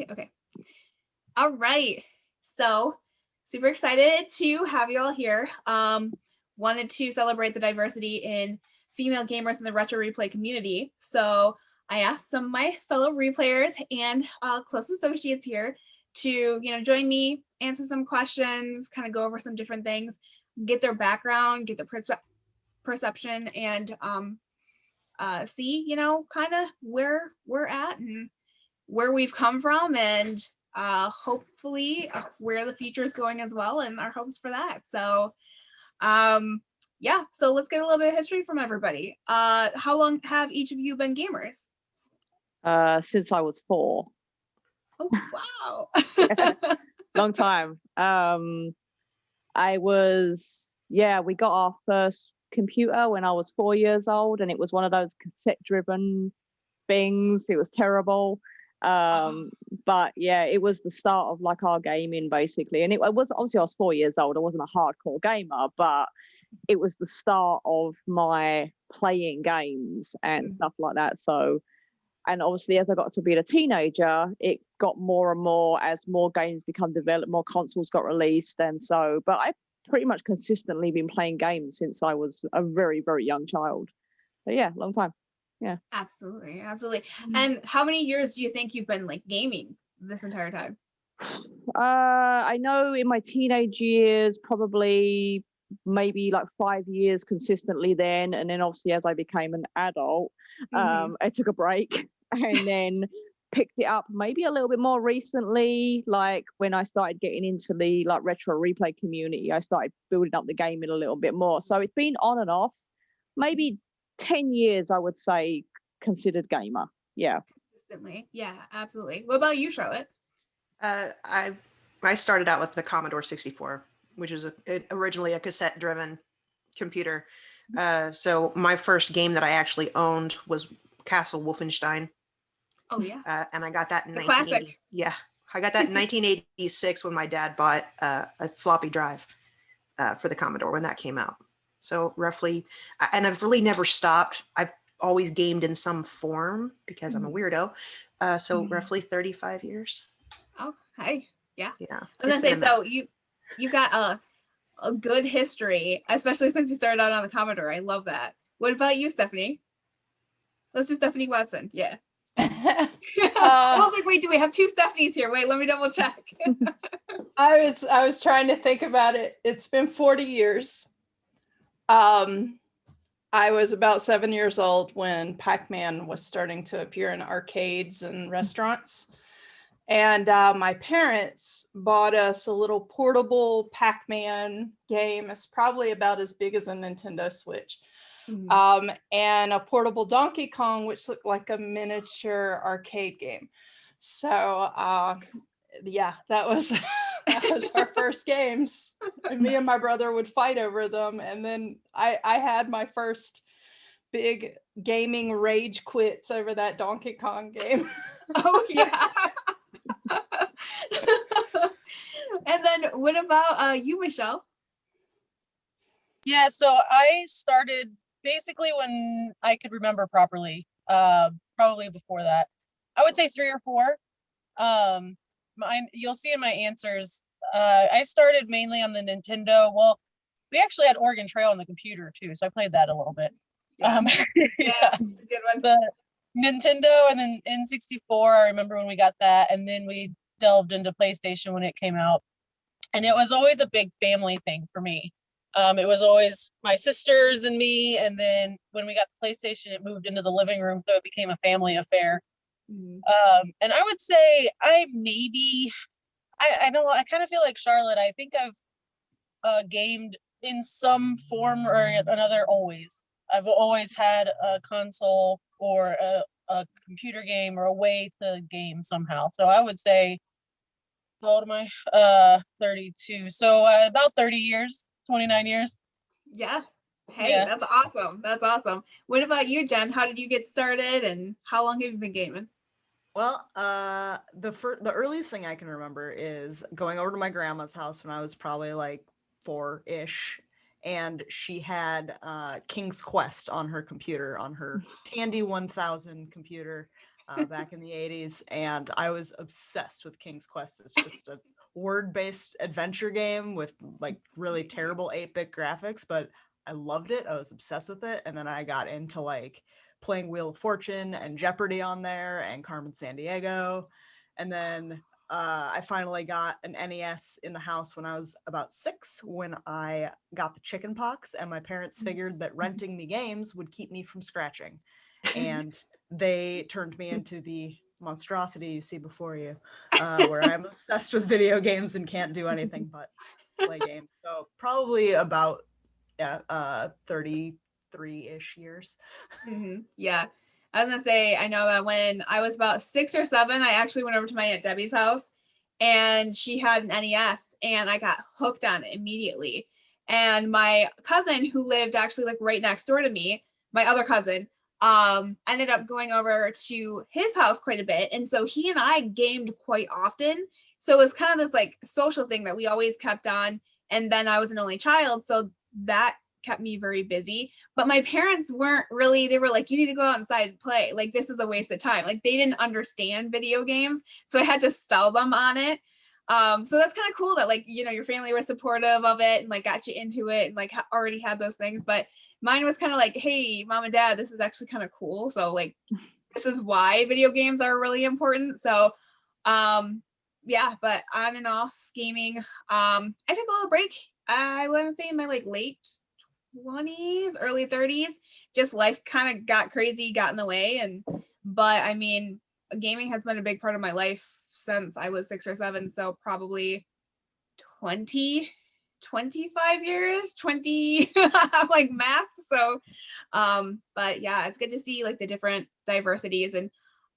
right? Okay. All right. So super excited to have you all here. Wanted to celebrate the diversity in female gamers in the retro replay community. So I asked some of my fellow replayers and close associates here to, join me, answer some questions, kind of go over some different things, get their background, get their perception, and see, kind of where we're at and where we've come from, and hopefully where the future is going as well, and our hopes for that. So yeah, so let's get a little bit of history from everybody. How long have each of you been gamers? Since I was 4. Oh, wow. Long time. We got our first computer when I was 4 years old, and it was one of those cassette driven things. It was terrible. But yeah, it was the start of like our gaming basically. And it was, obviously I was 4 years old. I wasn't a hardcore gamer, but it was the start of my playing games and stuff like that. So, and obviously as I got to be a teenager, it got more and more as more games become developed, more consoles got released. And so, but I've pretty much consistently been playing games since I was a very, very young child. So yeah, long time. Yeah. Absolutely. And how many years do you think you've been like gaming this entire time? I know in my teenage years, probably maybe like 5 years consistently then. And then obviously as I became an adult, I took a break and then picked it up maybe a little bit more recently. Like when I started getting into the like retro replay community, I started building up the gaming a little bit more. So it's been on and off, maybe 10 years, I would say, considered gamer. Yeah. Consistently. Yeah, absolutely. What about you, Charlotte? I started out with the Commodore 64, which was originally a cassette-driven computer. So my first game that I actually owned was Castle Wolfenstein. Oh yeah. And I got that in classic. Yeah, I got that in 1986 when my dad bought a floppy drive for the Commodore when that came out. So roughly, and I've really never stopped. I've always gamed in some form because I'm a weirdo. So roughly 35 years. Oh, hey, yeah. Yeah. I was gonna say, so you got a good history, especially since you started out on the Commodore. I love that. What about you, Stephanie? Let's do Stephanie Watson. Yeah. I was like, wait, do we have 2 Stephanies here? Wait, let me double check. I was trying to think about it. It's been 40 years. I was about 7 years old when Pac-Man was starting to appear in arcades and restaurants. And my parents bought us a little portable Pac-Man game. It's probably about as big as a Nintendo Switch. And a portable Donkey Kong, which looked like a miniature arcade game. So yeah, that was our first games. And me and my brother would fight over them. And then I had my first big gaming rage quits over that Donkey Kong game. Oh yeah. And then what about you, Michelle? Yeah, so I started basically when I could remember properly, probably before that. I would say 3 or 4. You'll see in my answers, I started mainly on the Nintendo. Well, we actually had Oregon Trail on the computer too, so I played that a little bit. Yeah, good one. The Nintendo and then N64, I remember when we got that, and then we delved into PlayStation when it came out. And it was always a big family thing for me. It was always my sisters and me, and then when we got the PlayStation, it moved into the living room, so it became a family affair. And I would say I kind of feel like Charlotte. I think I've gamed in some form or another always. I've always had a console or a computer game or a way to game somehow. So I would say, how old am I? 32. So about 30 years, 29 years. Yeah. Hey, yeah. That's awesome. That's awesome. What about you, Jen? How did you get started and how long have you been gaming? Well, the earliest thing I can remember is going over to my grandma's house when I was probably like 4-ish, and she had King's Quest on her computer, on her Tandy 1000 computer. back in the 80s, and I was obsessed with King's Quest. It's just a word-based adventure game with like really terrible 8-bit graphics, but I loved it. I was obsessed with it. And then I got into like playing Wheel of Fortune and Jeopardy on there and Carmen Sandiego. And then I finally got an NES in the house when I was about 6, when I got the chicken pox, and my parents figured that renting me games would keep me from scratching. And they turned me into the monstrosity you see before you, where I'm obsessed with video games and can't do anything but play games. So probably about 33-ish years. Yeah. I was gonna say, I know that when I was about 6 or 7, I actually went over to my Aunt Debbie's house, and she had an NES, and I got hooked on it immediately. And my cousin, who lived actually like right next door to me, my other cousin, ended up going over to his house quite a bit. And so he and I gamed quite often. So it was kind of this like social thing that we always kept on. And then I was an only child, so that kept me very busy. But my parents weren't really, they were like, you need to go outside and play. Like, this is a waste of time. Like, they didn't understand video games. So I had to sell them on it. So that's kind of cool that like, you know, your family was supportive of it and like got you into it and like already had those things. But mine was kind of like, hey, mom and dad, this is actually kind of cool. So like, this is why video games are really important. So yeah, but on and off gaming. I took a little break. I want to say in my like late 20s, early 30s. Just life kind of got crazy, got in the way. But I mean, gaming has been a big part of my life since I was 6 or 7. So probably 20, 25 years, 20, I'm like math. So, but yeah, it's good to see like the different diversities. And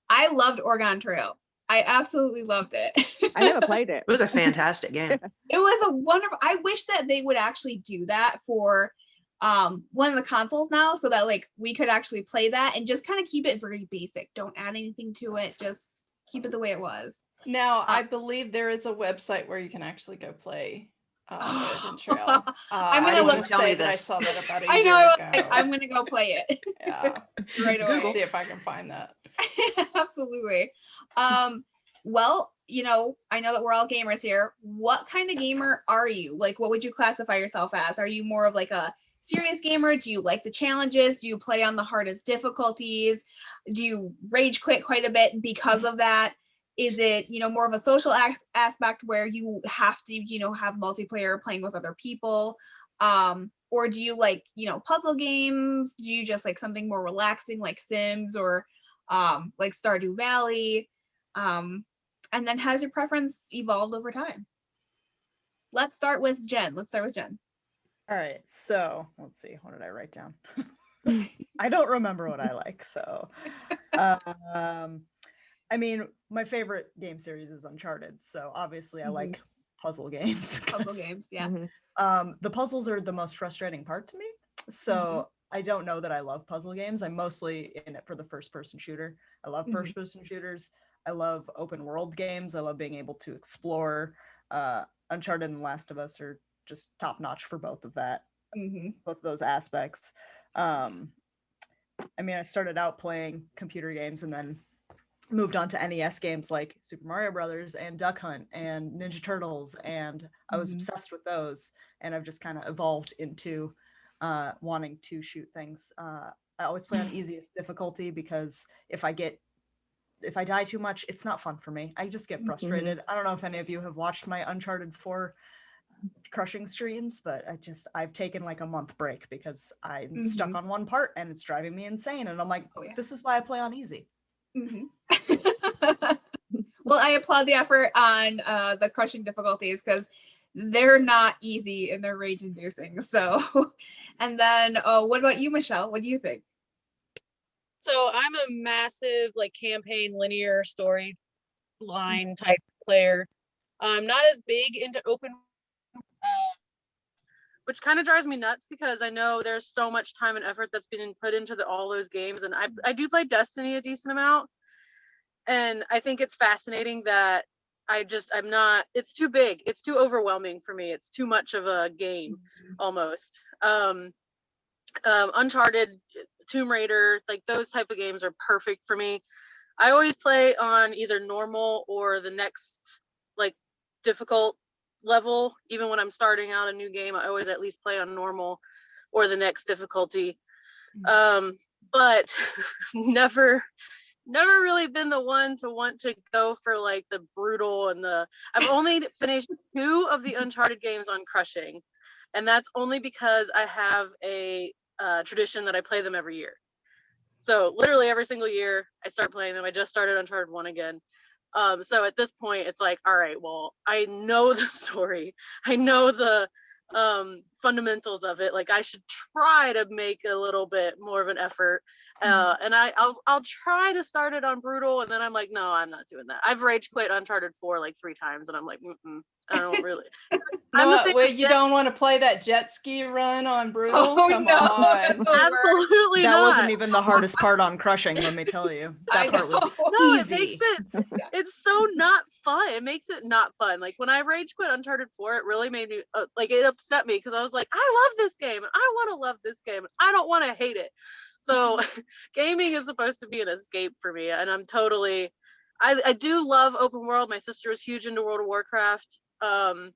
I loved Oregon Trail. I absolutely loved it. I never played it. It was a fantastic game. It was a wonderful, I wish that they would actually do that for one of the consoles now, so that like we could actually play that and just kind of keep it very basic. Don't add anything to it, just keep it the way it was. Now, I believe there is a website where you can actually go play Oregon Trail. I'm Why gonna didn't look. you tell me that I this? saw that about a I year know. ago. I'm gonna go play it. Yeah, right away. see if I can find that. Absolutely. Well, you know, I know that we're all gamers here. What kind of gamer are you? Like, what would you classify yourself as? Are you more of like a serious gamer? Do you like the challenges? Do you play on the hardest difficulties? Do you rage quit quite a bit because of that? Is it, you know, more of a social aspect where you have to, you know, have multiplayer playing with other people? Or do you like, you know, puzzle games? Do you just like something more relaxing like Sims or like Stardew Valley? And then has your preference evolved over time? Let's start with Jen. All right, so let's see, what did I write down? I don't remember what I like, so I mean, my favorite game series is Uncharted, so obviously I like puzzle games. Puzzle games, yeah. The puzzles are the most frustrating part to me, so I don't know that I love puzzle games. I'm mostly in it for the first-person shooter. I love first-person shooters. I love open world games. I love being able to explore. Uncharted and Last of Us are just top-notch for both of that, both of those aspects. I mean, I started out playing computer games and then moved on to NES games like Super Mario Brothers and Duck Hunt and Ninja Turtles, and I was obsessed with those, and I've just kind of evolved into wanting to shoot things. I always play on easiest difficulty because if I die too much, it's not fun for me. I just get frustrated. I don't know if any of you have watched my Uncharted 4 crushing streams, but I've taken like a month break because I'm stuck on one part and it's driving me insane, and I'm like, this is why I play on easy. Well, I applaud the effort on the crushing difficulties because they're not easy and they're rage inducing. So, and then what about you, Michelle? What do you think? So I'm a massive like campaign linear story line type player. I'm not as big into open, which kind of drives me nuts because I know there's so much time and effort that's been put into all those games. And I do play Destiny a decent amount. And I think it's fascinating that I'm not, it's too big. It's too overwhelming for me. It's too much of a game almost. Uncharted, Tomb Raider, like those type of games are perfect for me. I always play on either normal or the next like difficult level. Even when I'm starting out a new game, I always at least play on normal or the next difficulty. But never really been the one to want to go for like the brutal and I've only finished 2 of the Uncharted games on crushing, and that's only because I have a tradition that I play them every year. So literally every single year I start playing them. I just started Uncharted 1 again. So at this point it's like, all right, well, I know the story. I know the fundamentals of it. Like I should try to make a little bit more of an effort. And I'll try to start it on brutal, and then I'm like, no, I'm not doing that. I've rage quit Uncharted 4 like 3 times, and I'm like, I don't really. No, wait, you don't want to play that jet ski run on brutal? Oh, Come no, on. Absolutely That not. wasn't even the hardest part on crushing, let me tell you. That part was No, easy. it makes it, it's so not fun. It makes it not fun. Like when I rage quit Uncharted 4, it really made me, like it upset me because I was like, I love this game and I want to love this game and I don't want to hate it. So gaming is supposed to be an escape for me, and I'm totally, I do love open world. My sister is huge into World of Warcraft and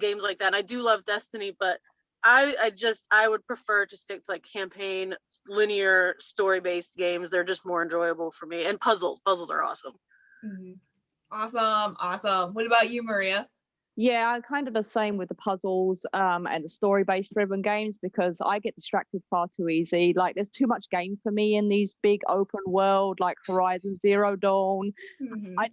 games like that. And I do love Destiny, but I would prefer to stick to like campaign, linear, story-based games. They're just more enjoyable for me. And puzzles are awesome. Awesome. What about you, Maria? Yeah, I'm kind of the same with the puzzles and the story-based driven games, because I get distracted far too easy. Like there's too much game for me in these big open world like Horizon Zero Dawn. I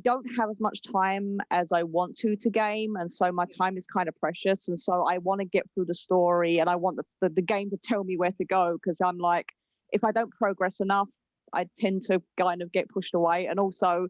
don't have as much time as I want to game, and so my time is kind of precious, and so I want to get through the story, and I want the game to tell me where to go, because I'm like, if I don't progress enough, I tend to kind of get pushed away. And also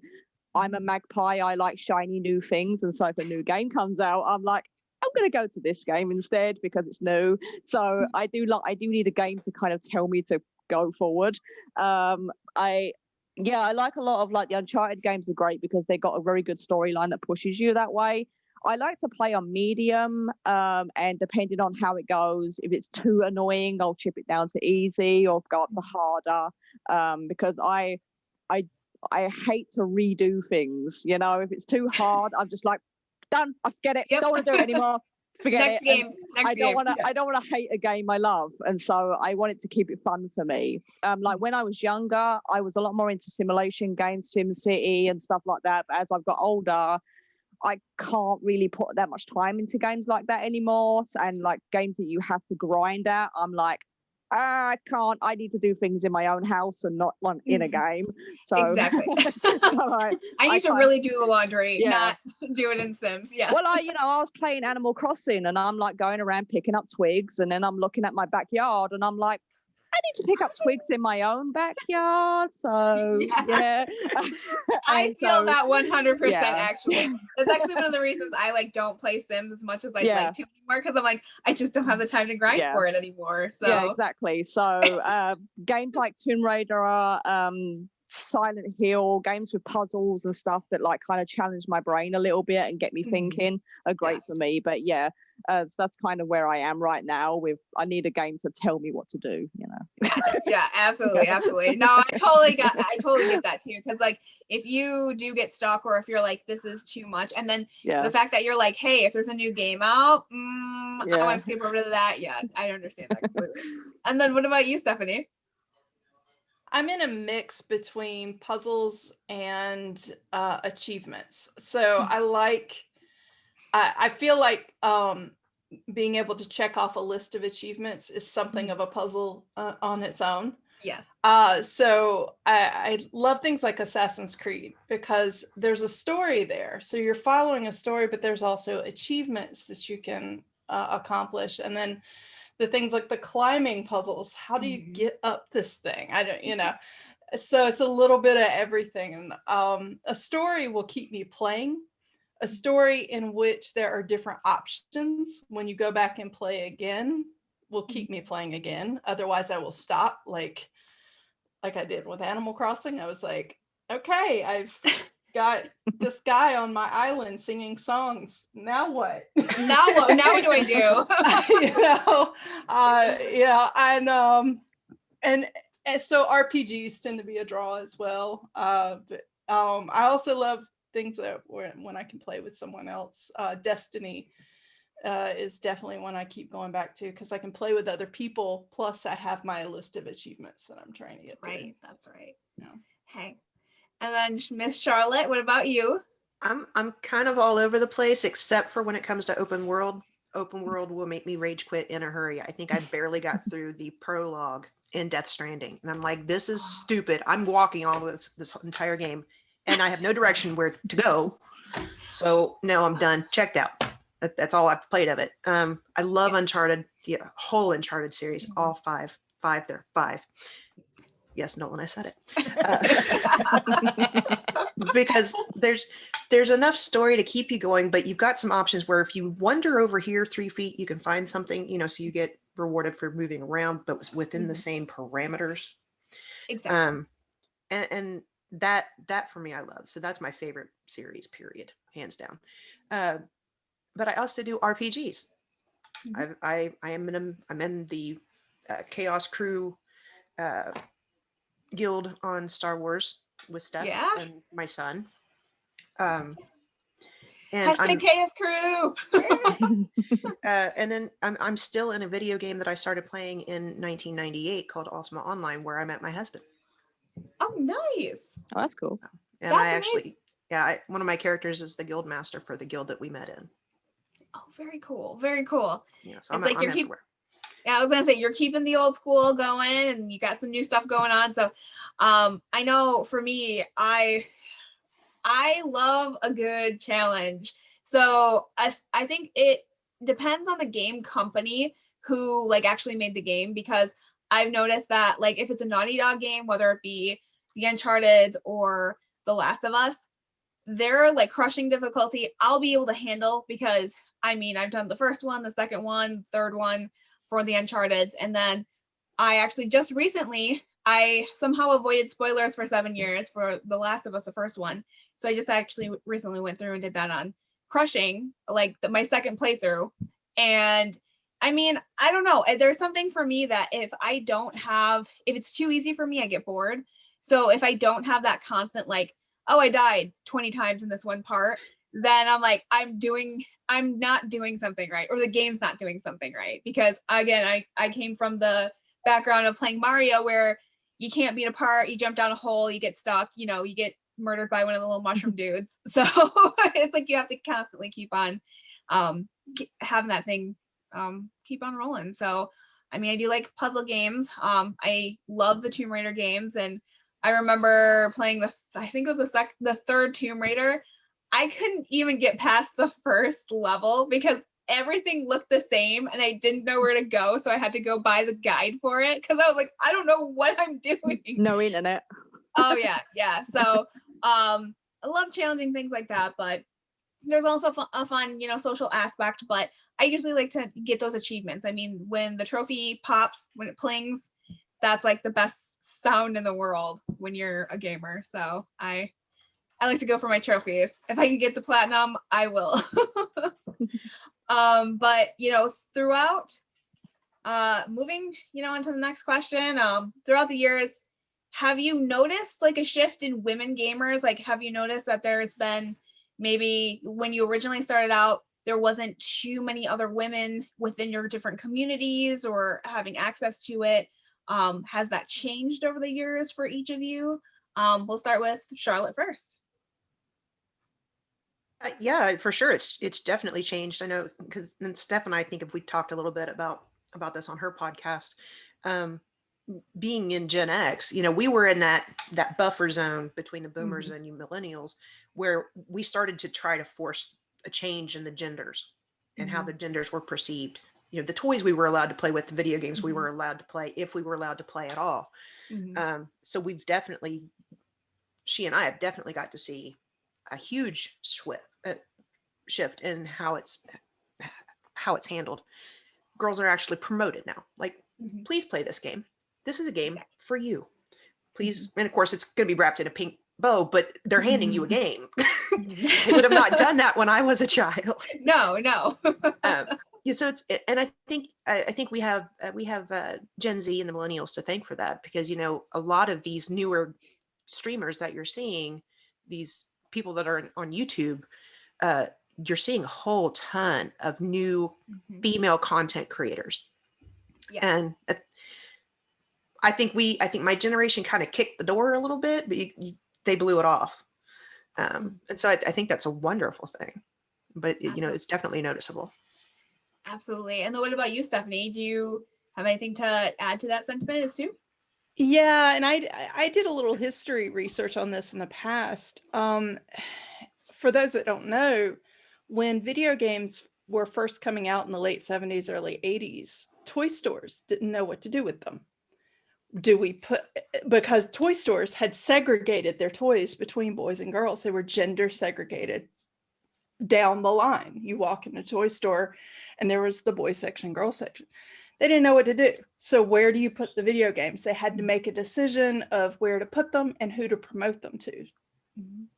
I'm a magpie. I like shiny new things, and so if a new game comes out, I'm like, I'm going to go to this game instead because it's new. So I do need a game to kind of tell me to go forward. I like a lot of like the Uncharted games are great because they got a very good storyline that pushes you that way. I like to play on medium, and depending on how it goes, if it's too annoying, I'll chip it down to easy or go up to harder, because I hate to redo things. You know, if it's too hard, I'm just like, done. I get it. Don't want to do it anymore. Forget Next it. game. I don't want to hate a game I love, and so I wanted to keep it fun for me. Like when I was younger, I was a lot more into simulation games, SimCity and stuff like that. But as I've got older, I can't really put that much time into games like that anymore. And like games that you have to grind at, I'm like, I can't. I need to do things in my own house and not in a game. So exactly. I used to really do the laundry, not do it in Sims. Yeah. Well, I was playing Animal Crossing, and I'm like going around picking up twigs, and then I'm looking at my backyard, and I'm like, I need to pick up twigs in my own backyard. So yeah. I feel that 100% actually. That's actually one of the reasons I like don't play Sims as much as I like to anymore, because I'm like, I just don't have the time to grind for it anymore. So yeah, exactly. So games like Tomb Raider, Silent Hill, games with puzzles and stuff that like kind of challenge my brain a little bit and get me thinking are great for me. But so that's kind of where I am right now. I need a game to tell me what to do, you know. Yeah, absolutely. No, I totally get that too, because like if you do get stuck, or if you're like, this is too much, and then the fact that you're like, hey, if there's a new game out, I want to skip over to that. Yeah, I understand that completely. And then what about you, Stephanie? I'm in a mix between puzzles and achievements. So I feel like being able to check off a list of achievements is something of a puzzle on its own. Yes. So I love things like Assassin's Creed because there's a story there. So you're following a story, but there's also achievements that you can accomplish. And then the things like the climbing puzzles. How do you get up this thing? I don't, so it's a little bit of everything. And a story will keep me playing. A story in which there are different options when you go back and play again will keep me playing again. Otherwise I will stop, like I did with Animal Crossing. I was like, okay, I've got this guy on my island singing songs. Now what? Now what do I do? And And so RPGs tend to be a draw as well. But I also love things that when I can play with someone else. Destiny is definitely one I keep going back to because I can play with other people. Plus, I have my list of achievements that I'm trying to get through. Right, that's right. Yeah. Hey, and then Miss Charlotte, what about you? I'm kind of all over the place, except for when it comes to open world. Open world will make me rage quit in a hurry. I think I barely got through the prologue in Death Stranding, and I'm like, this is stupid. I'm walking all this entire game, and I have no direction where to go. So no, I'm done. Checked out. That's all I've played of it. I love Uncharted, the whole Uncharted series, all five. Yes, Nolan, I said it. Because there's enough story to keep you going, but you've got some options where if you wander over here 3 feet, you can find something, so you get rewarded for moving around, but within the same parameters. Exactly. And that for me, I love. So that's my favorite series, period, hands down. But I also do RPGs. I'm in the Chaos Crew guild on Star Wars with Steph and my son. And Hashtag Chaos Crew. And then I'm still in a video game that I started playing in 1998 called Ultima Online, where I met my husband. Oh, nice. Oh, that's cool. And That's I actually, one of my characters is the guild master for the guild that we met in. Oh, very cool. Very cool. Yeah, so I'm everywhere. Yeah, I was gonna say you're keeping the old school going, and you got some new stuff going on. So, I know for me, I love a good challenge. So I think it depends on the game company who like actually made the game, because I've noticed that like if it's a Naughty Dog game, whether it be the Uncharted or The Last of Us, they're like crushing difficulty I'll be able to handle, because I mean I've done the first one, the second one, third one for the Uncharted, and then I actually just recently I somehow avoided spoilers for 7 years for The Last of Us, the first one. So I just actually recently went through and did that on crushing, like my second playthrough. And I mean, I don't know. There's something for me that if it's too easy for me, I get bored. So if I don't have that constant, like, oh, I died 20 times in this one part, then I'm like, I'm not doing something right, or the game's not doing something right. Because again, I came from the background of playing Mario where you can't beat a part, you jump down a hole, you get stuck, you get murdered by one of the little mushroom dudes. So it's like you have to constantly keep on having that thing keep on rolling. So I mean, I do like puzzle games. I love the Tomb Raider games, and I remember playing I think it was the third Tomb Raider. I couldn't even get past the first level because everything looked the same and I didn't know where to go. So I had to go buy the guide for it because I was like, I don't know what I'm doing. No internet. Oh yeah. So I love challenging things like that, but there's also a fun, social aspect. But I usually like to get those achievements. I mean, when the trophy pops, when it plings, that's like the best sound in the world when you're a gamer. So I like to go for my trophies. If I can get the platinum, I will. But throughout moving into the next question, throughout the years, have you noticed like a shift in women gamers? Like, have you noticed that there's been maybe when you originally started out, there wasn't too many other women within your different communities or having access to it? Has that changed over the years for each of you? We'll start with Charlotte first. Yeah, for sure. It's definitely changed. I know because Steph and I think if we talked a little bit about this on her podcast, being in Gen X, we were in that buffer zone between the boomers and you millennials, where we started to try to force a change in the genders and how the genders were perceived. The toys we were allowed to play with, the video games we were allowed to play, if we were allowed to play at all. So we've definitely, she and I have definitely got to see a huge shift in how it's handled. Girls are actually promoted now. Like, please play this game. This is a game for you. Please. And of course, it's going to be wrapped in a pink bow, but they're handing you a game. They would have not done that when I was a child. No. Yeah, so it's, and I think we have Gen Z and the millennials to thank for that, because you know a lot of these newer streamers that you're seeing, these people that are on YouTube, you're seeing a whole ton of new female content creators. Yes. And I think my generation kind of kicked the door a little bit, but they blew it off. And so I think that's a wonderful thing, but you know, it's definitely noticeable. Absolutely. And then what about you, Stephanie? Do you have anything to add to that sentiment as Sue? Yeah, and I did a little history research on this in the past. For those that don't know, when video games were first coming out in the late 70s, early 80s, toy stores didn't know what to do with them. Because toy stores had segregated their toys between boys and girls. They were gender segregated down the line. You walk in a toy store and there was the boy section, girl section. They didn't know what to do. So where do you put the video games? They had to make a decision of where to put them and who to promote them to.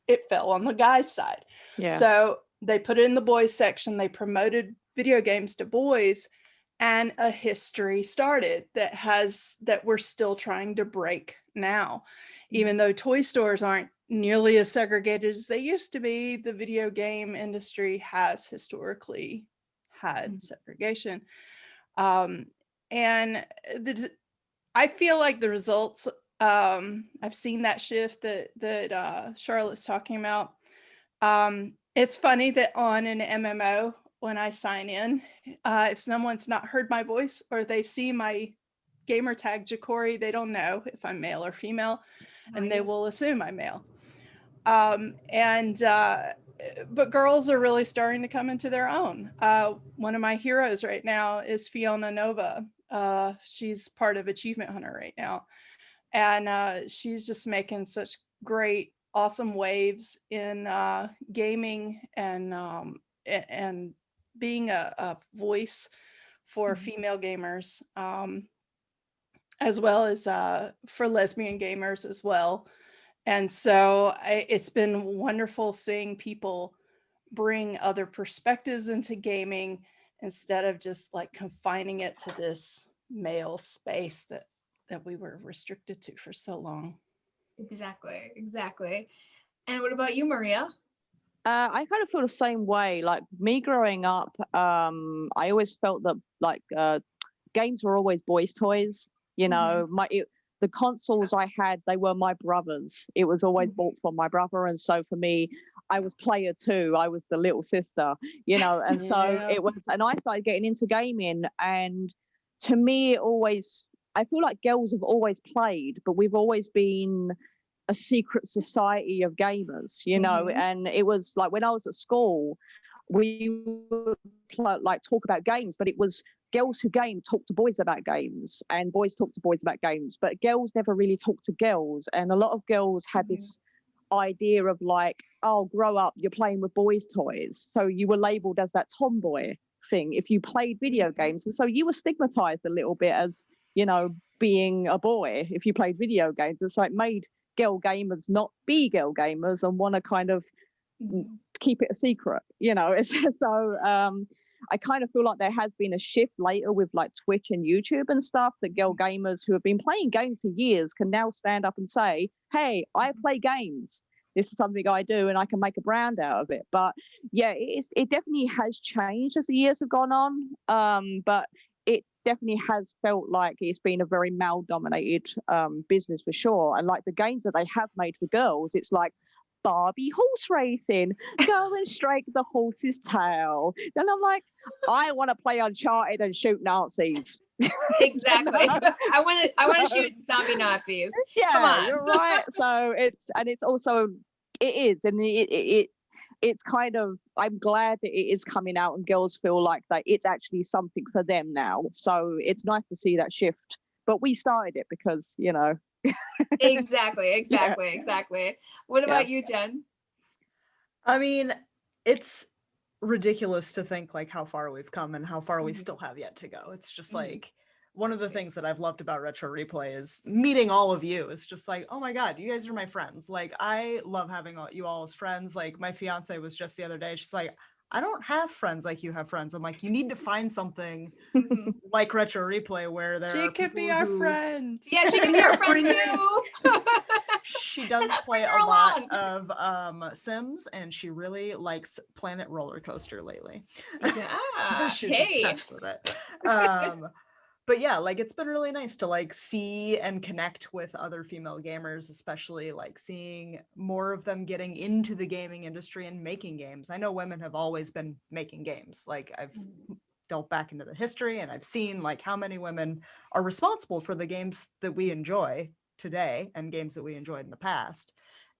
It fell on the guy's side. Yeah. So they put it in the boys section. They promoted video games to boys, and a history started that we're still trying to break now. Even though toy stores aren't nearly as segregated as they used to be, the video game industry has historically had segregation. And I feel like the results, I've seen that shift that Charlotte's talking about. It's funny that on an MMO, when I sign in, if someone's not heard my voice or they see my gamer tag Jacori, they don't know if I'm male or female, and they will assume I'm male. But girls are really starting to come into their own. One of my heroes right now is Fiona Nova. She's part of Achievement Hunter right now. And she's just making such great, awesome waves in gaming and being a voice for female gamers, as well as for lesbian gamers as well. And so it's been wonderful seeing people bring other perspectives into gaming instead of just like confining it to this male space that we were restricted to for so long. Exactly. And what about you, Maria? I kind of feel the same way. Like me growing up, I always felt that like games were always boys' toys. You know, the consoles I had, they were my brother's. It was always bought for my brother, and so for me, I was player two. I was the little sister. You know, and so it was. And I started getting into gaming, and to me, I feel like girls have always played, but we've always been a secret society of gamers, you know. And it was like when I was at school, we would like talk about games, but it was girls who game talk to boys about games, and boys talk to boys about games, but girls never really talk to girls. And a lot of girls had this idea of like, oh, grow up, you're playing with boys' toys, so you were labeled as that tomboy thing if you played video games, and so you were stigmatized a little bit as, you know, being a boy if you played video games. And so it made girl gamers not be girl gamers and want to kind of keep it a secret, you know. So I kind of feel like there has been a shift later with like Twitch and YouTube and stuff, that girl gamers who have been playing games for years can now stand up and say, hey, I play games, this is something I do, and I can make a brand out of it. But yeah, it definitely has changed as the years have gone on, but it definitely has felt like it's been a very male-dominated business for sure. And like the games that they have made for girls, it's like Barbie horse racing, go and strike the horse's tail. Then I'm like, I want to play Uncharted and shoot Nazis. Exactly. I want to shoot zombie Nazis. Yeah, come on. You're right. So it's also, it is, and it's kind of, I'm glad that it is coming out and girls feel like that it's actually something for them now. So it's nice to see that shift. But we started it because, you know. Exactly. What about you, Jen? I mean, it's ridiculous to think like how far we've come and how far we still have yet to go. It's just like one of the things that I've loved about Retro Replay is meeting all of you. It's just like, oh my God, you guys are my friends. Like, I love having you all as friends. Like, my fiance was just the other day, she's like, I don't have friends like you have friends. I'm like, you need to find something Mhm. like Retro Replay where there She are could be people our who- friend. Yeah, she can be our friend Bring her too. She does Let's play bring a her lot along. of Sims, and she really likes Planet Roller Coaster lately. Yeah. She's Hey. obsessed with it. But yeah, like it's been really nice to like see and connect with other female gamers, especially like seeing more of them getting into the gaming industry and making games. I know women have always been making games. Like I've delved back into the history and I've seen like how many women are responsible for the games that we enjoy today and games that we enjoyed in the past.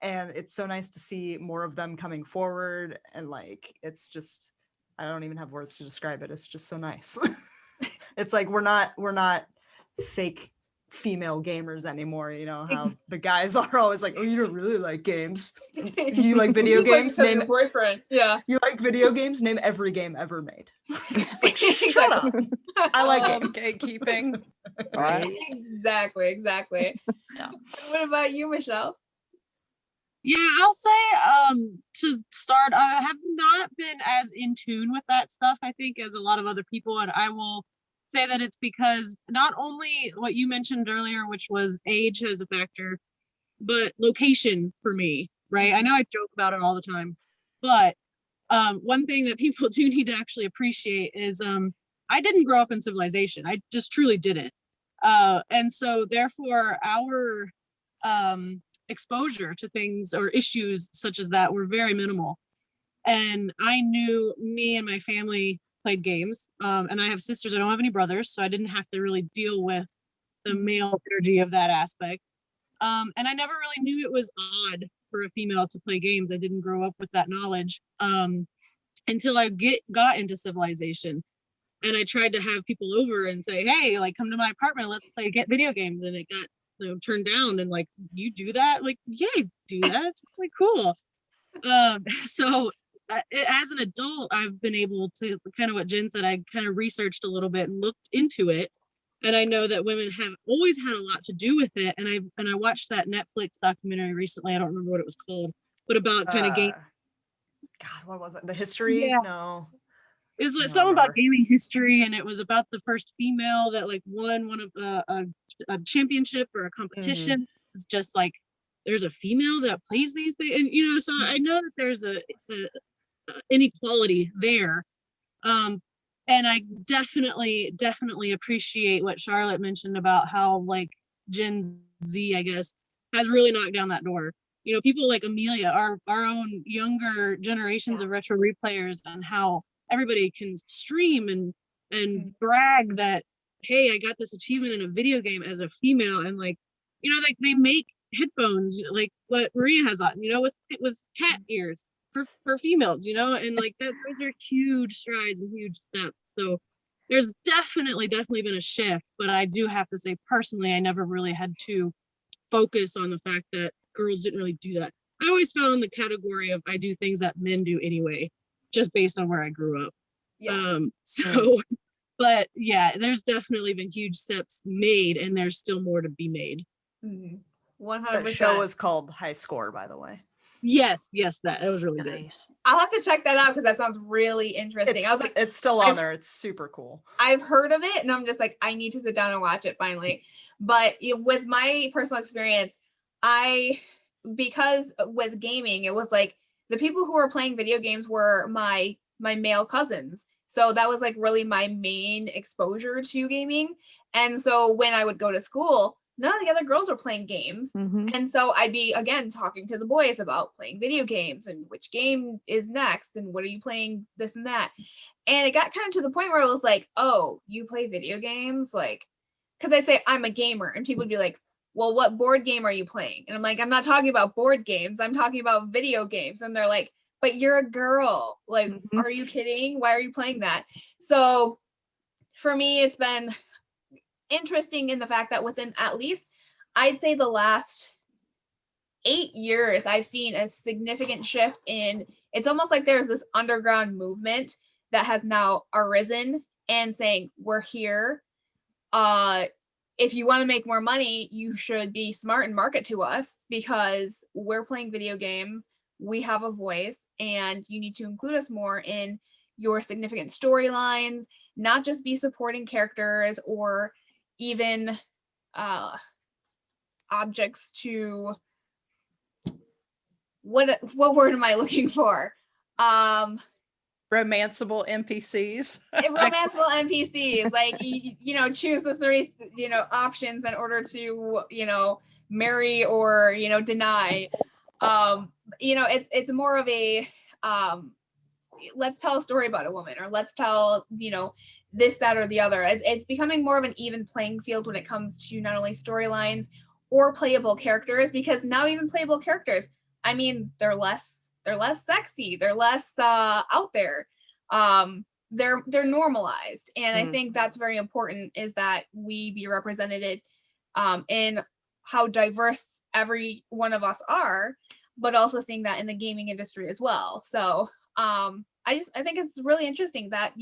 And it's so nice to see more of them coming forward, and like it's just, I don't even have words to describe it. It's just so nice. It's like we're not fake female gamers anymore. You know how the guys are always like, oh, you don't really like games. You like video Just like games? because of Name your boyfriend. Yeah. You like video games? Name every game ever made. It's just like, shut up. I like Oh, games. gatekeeping. Right. Exactly. Yeah. What about you, Michelle? Yeah, I'll say to start, I have not been as in tune with that stuff, I think, as a lot of other people. And I will say that it's because not only what you mentioned earlier, which was age has a factor, but location for me, right? I know I joke about it all the time, but one thing that people do need to actually appreciate is I didn't grow up in civilization. I just truly didn't. And so therefore our exposure to things or issues such as that were very minimal. And I knew me and my family played games. And I have sisters. I don't have any brothers, so I didn't have to really deal with the male energy of that aspect. And I never really knew it was odd for a female to play games. I didn't grow up with that knowledge until I got into civilization. And I tried to have people over and say, hey, like, come to my apartment, let's play video games. And it got turned down, and like, you do that? Like, yeah, I do that. It's really cool. So as an adult, I've been able to, kind of what Jen said, I kind of researched a little bit and looked into it. And I know that women have always had a lot to do with it. And I watched that Netflix documentary recently. I don't remember what it was called, but about kind of game. God, what was it? The history? Yeah. No. It was I like don't something about remember. gaming history, and it was about the first female that like won one of a championship or a competition. It's just like there's a female that plays these things, and so I know that there's a inequality there. And I definitely appreciate what Charlotte mentioned about how like Gen Z, I guess, has really knocked down that door. People like Amelia, our own younger generations of retro replayers, and how everybody can stream and brag that, hey, I got this achievement in a video game as a female, and like they make headphones like what Maria has on, with cat ears for females, and like that, those are huge strides and huge steps. So there's definitely been a shift, but I do have to say personally, I never really had to focus on the fact that girls didn't really do that. I always fell in the category of I do things that men do anyway, just based on where I grew up. Yeah. But yeah, there's definitely been huge steps made, and there's still more to be made. 100%. That show is called High Score, by the way. Yes, that was really good. Nice. I'll have to check that out because that sounds really interesting. I was like, It's still on there. It's super cool. I've heard of it, and I'm just like, I need to sit down and watch it finally. But with my personal experience, because with gaming, it was like the people who were playing video games were my male cousins. So that was like really my main exposure to gaming. And so when I would go to school, none of the other girls were playing games. And so I'd be, again, talking to the boys about playing video games and which game is next and what are you playing, this and that. And it got kind of to the point where I was like, oh, you play video games? Like, because I'd say I'm a gamer, and people would be like, well, what board game are you playing? And I'm like, I'm not talking about board games. I'm talking about video games. And they're like, but you're a girl. Like, are you kidding? Why are you playing that? So for me, it's been interesting in the fact that within at least, I'd say the last 8 years, I've seen a significant shift in, it's almost like there's this underground movement that has now arisen and saying, we're here. If you want to make more money, you should be smart and market to us because we're playing video games. we have a voice and you need to include us more in your significant storylines, not just be supporting characters or even objects to what word am I looking for? Romanceable NPCs. Romanceable NPCs, like choose the 3 options in order to marry or deny. It's more of a let's tell a story about a woman, or let's tell this, that, or the other. It's becoming more of an even playing field when it comes to not only storylines or playable characters, because now even playable characters, I mean, they're less sexy, they're less out there. They're normalized, and I think that's very important, is that we be represented in how diverse every one of us are, but also seeing that in the gaming industry as well. So I think it's really interesting that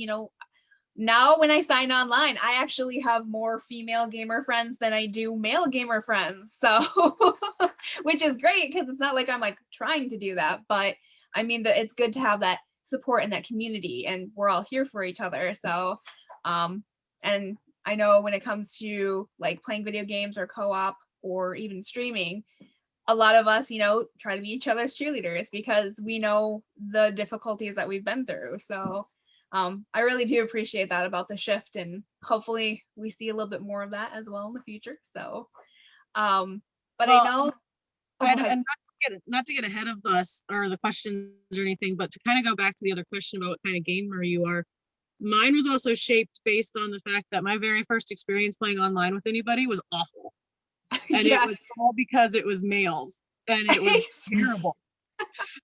now when I sign online, I actually have more female gamer friends than I do male gamer friends. So which is great, because it's not like I'm like trying to do that, but I mean that it's good to have that support in that community, and we're all here for each other. So and I know when it comes to like playing video games or co-op or even streaming, a lot of us try to be each other's cheerleaders, because we know the difficulties that we've been through. So I really do appreciate that about the shift, and hopefully we see a little bit more of that as well in the future. So but I know and not to get ahead of us or the questions or anything, but to kind of go back to the other question about what kind of gamer you are. Mine was also shaped based on the fact that my very first experience playing online with anybody was awful. And yes. it was all because it was males, and it was terrible.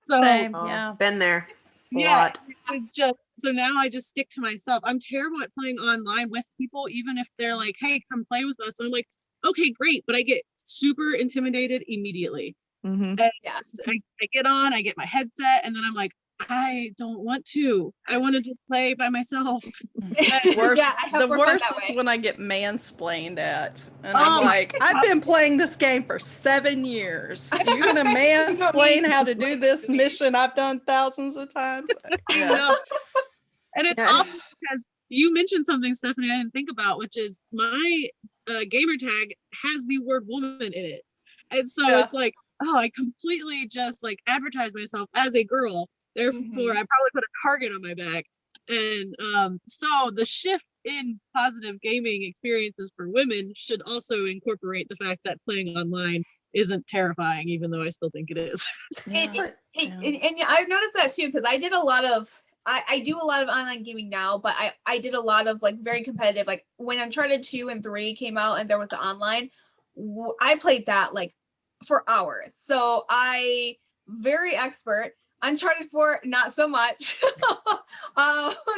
So Same, been there a yeah, lot. it's just, so now I just stick to myself. I'm terrible at playing online with people, even if they're like, hey, come play with us. I'm like, okay, great, but I get super intimidated immediately. And Yeah. I get on, I get my headset, and then I'm like, I don't want to. I want to just play by myself. Worst, Yeah, I hope the we're fun worst that is way. when I get mansplained at, and I'm like, I've been playing this game for 7 years. You're gonna mansplain how to do this mission I've done thousands of times. Yeah. And it's awful because you mentioned something, Stephanie, I didn't think about, which is my gamer tag has the word woman in it. And so it's like, oh, I completely just like advertise myself as a girl. Therefore, I probably put a target on my back. And so the shift in positive gaming experiences for women should also incorporate the fact that playing online isn't terrifying, even though I still think it is. And I've noticed that too, because I did a lot of I do a lot of online gaming now, but I did a lot of like very competitive, like when Uncharted 2 and 3 came out and there was the online, I played that like for hours. So I very expert. Uncharted 4, not so much.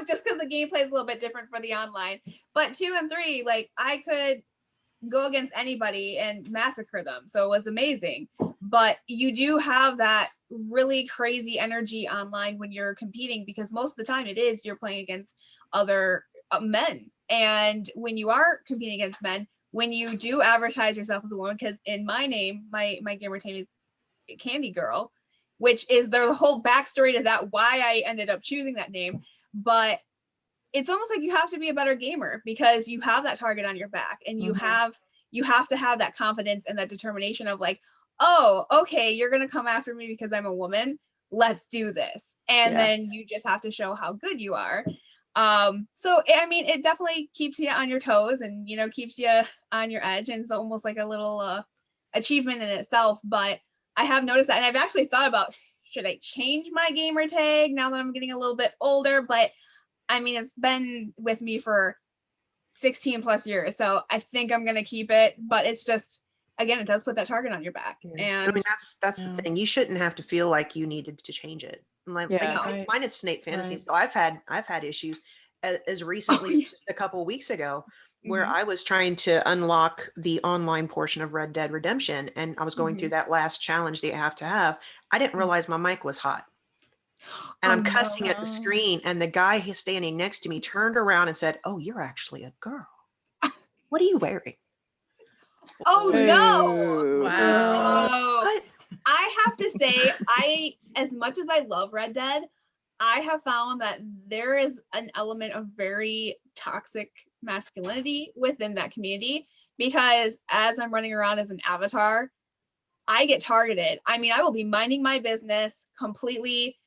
Just because the gameplay is a little bit different for the online. But 2 and 3, like I could go against anybody and massacre them. So it was amazing. But you do have that really crazy energy online when you're competing, because most of the time you're playing against other men. And when you are competing against men, when you do advertise yourself as a woman, because in my name, my gamer name is Candy Girl, which is the whole backstory to that, why I ended up choosing that name. But it's almost like you have to be a better gamer, because you have that target on your back, and you have to have that confidence and that determination of like, oh, okay, you're gonna come after me because I'm a woman, let's do this. And then you just have to show how good you are. So I mean, it definitely keeps you on your toes, and keeps you on your edge, and it's almost like a little achievement in itself. But I have noticed that, and I've actually thought about, should I change my gamer tag now that I'm getting a little bit older? But I mean, it's been with me for 16 plus years, so I think I'm gonna keep it. But it's just, again, it does put that target on your back. And I mean, that's the thing. You shouldn't have to feel like you needed to change it. Like, mine is Snape Fantasy, so I've had issues as recently just a couple of weeks ago, where I was trying to unlock the online portion of Red Dead Redemption, and I was going through that last challenge that you have to have. I didn't realize my mic was hot. And I'm cussing at the screen, and the guy who's standing next to me turned around and said, "Oh, you're actually a girl. What are you wearing?" Oh no! Wow. Oh, I have to say, as much as I love Red Dead, I have found that there is an element of very toxic masculinity within that community, because as I'm running around as an avatar, I get targeted. I mean, I will be minding my business, completely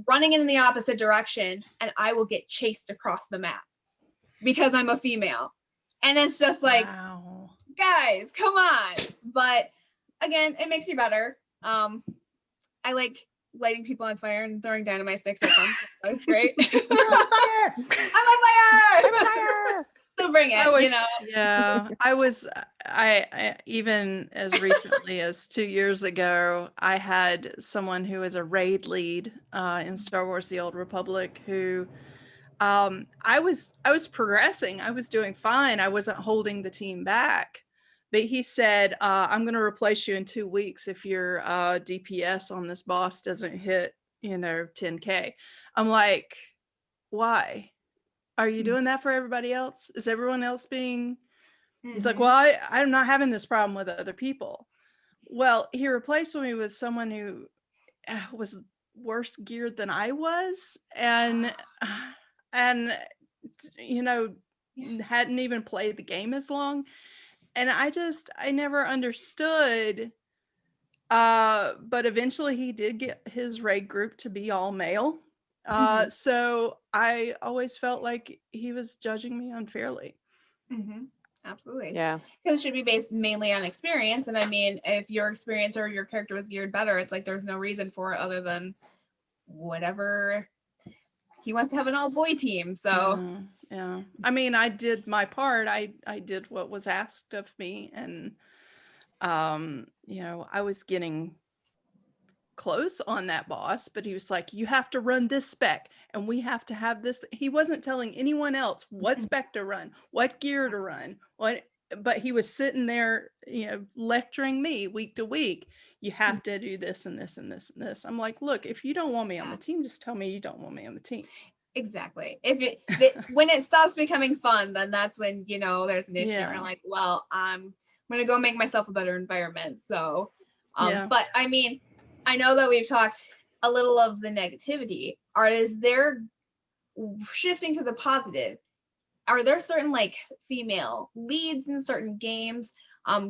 running in the opposite direction, and I will get chased across the map because I'm a female. And it's just like, Wow. guys, come on. But again, it makes you better. I like lighting people on fire and throwing dynamite sticks at them. That was great. You're on fire. I'm on fire. I'm a fire! So bring it, you know. Yeah, I even as recently as 2 years ago, I had someone who was a raid lead in Star Wars: The Old Republic who I was progressing. I was doing fine. I wasn't holding the team back. But he said, I'm going to replace you in 2 weeks if your DPS on this boss doesn't hit, 10K. I'm like, why? Are you doing that for everybody else? Is everyone else being... He's like, well, I'm not having this problem with other people. Well, he replaced me with someone who was worse geared than I was. And hadn't even played the game as long. And I never understood. But eventually he did get his raid group to be all male. So I always felt like he was judging me unfairly. Absolutely. Yeah. Because it should be based mainly on experience. And I mean, if your experience or your character was geared better, it's like there's no reason for it other than whatever he wants to have an all boy team. So yeah. I mean, I did my part. I did what was asked of me, and I was getting close on that boss, but he was like, you have to run this spec and we have to have this. He wasn't telling anyone else what spec to run, what gear to run, but he was sitting there, lecturing me week to week. You have to do this and this and this and this. I'm like, look, if you don't want me on the team, just tell me you don't want me on the team. Exactly. If when it stops becoming fun, then that's when, there's an issue. Yeah. And you're like, well, I'm going to go make myself a better environment. So, but I mean, I know that we've talked a little of the negativity. Is there, shifting to the positive, are there certain female leads in certain games,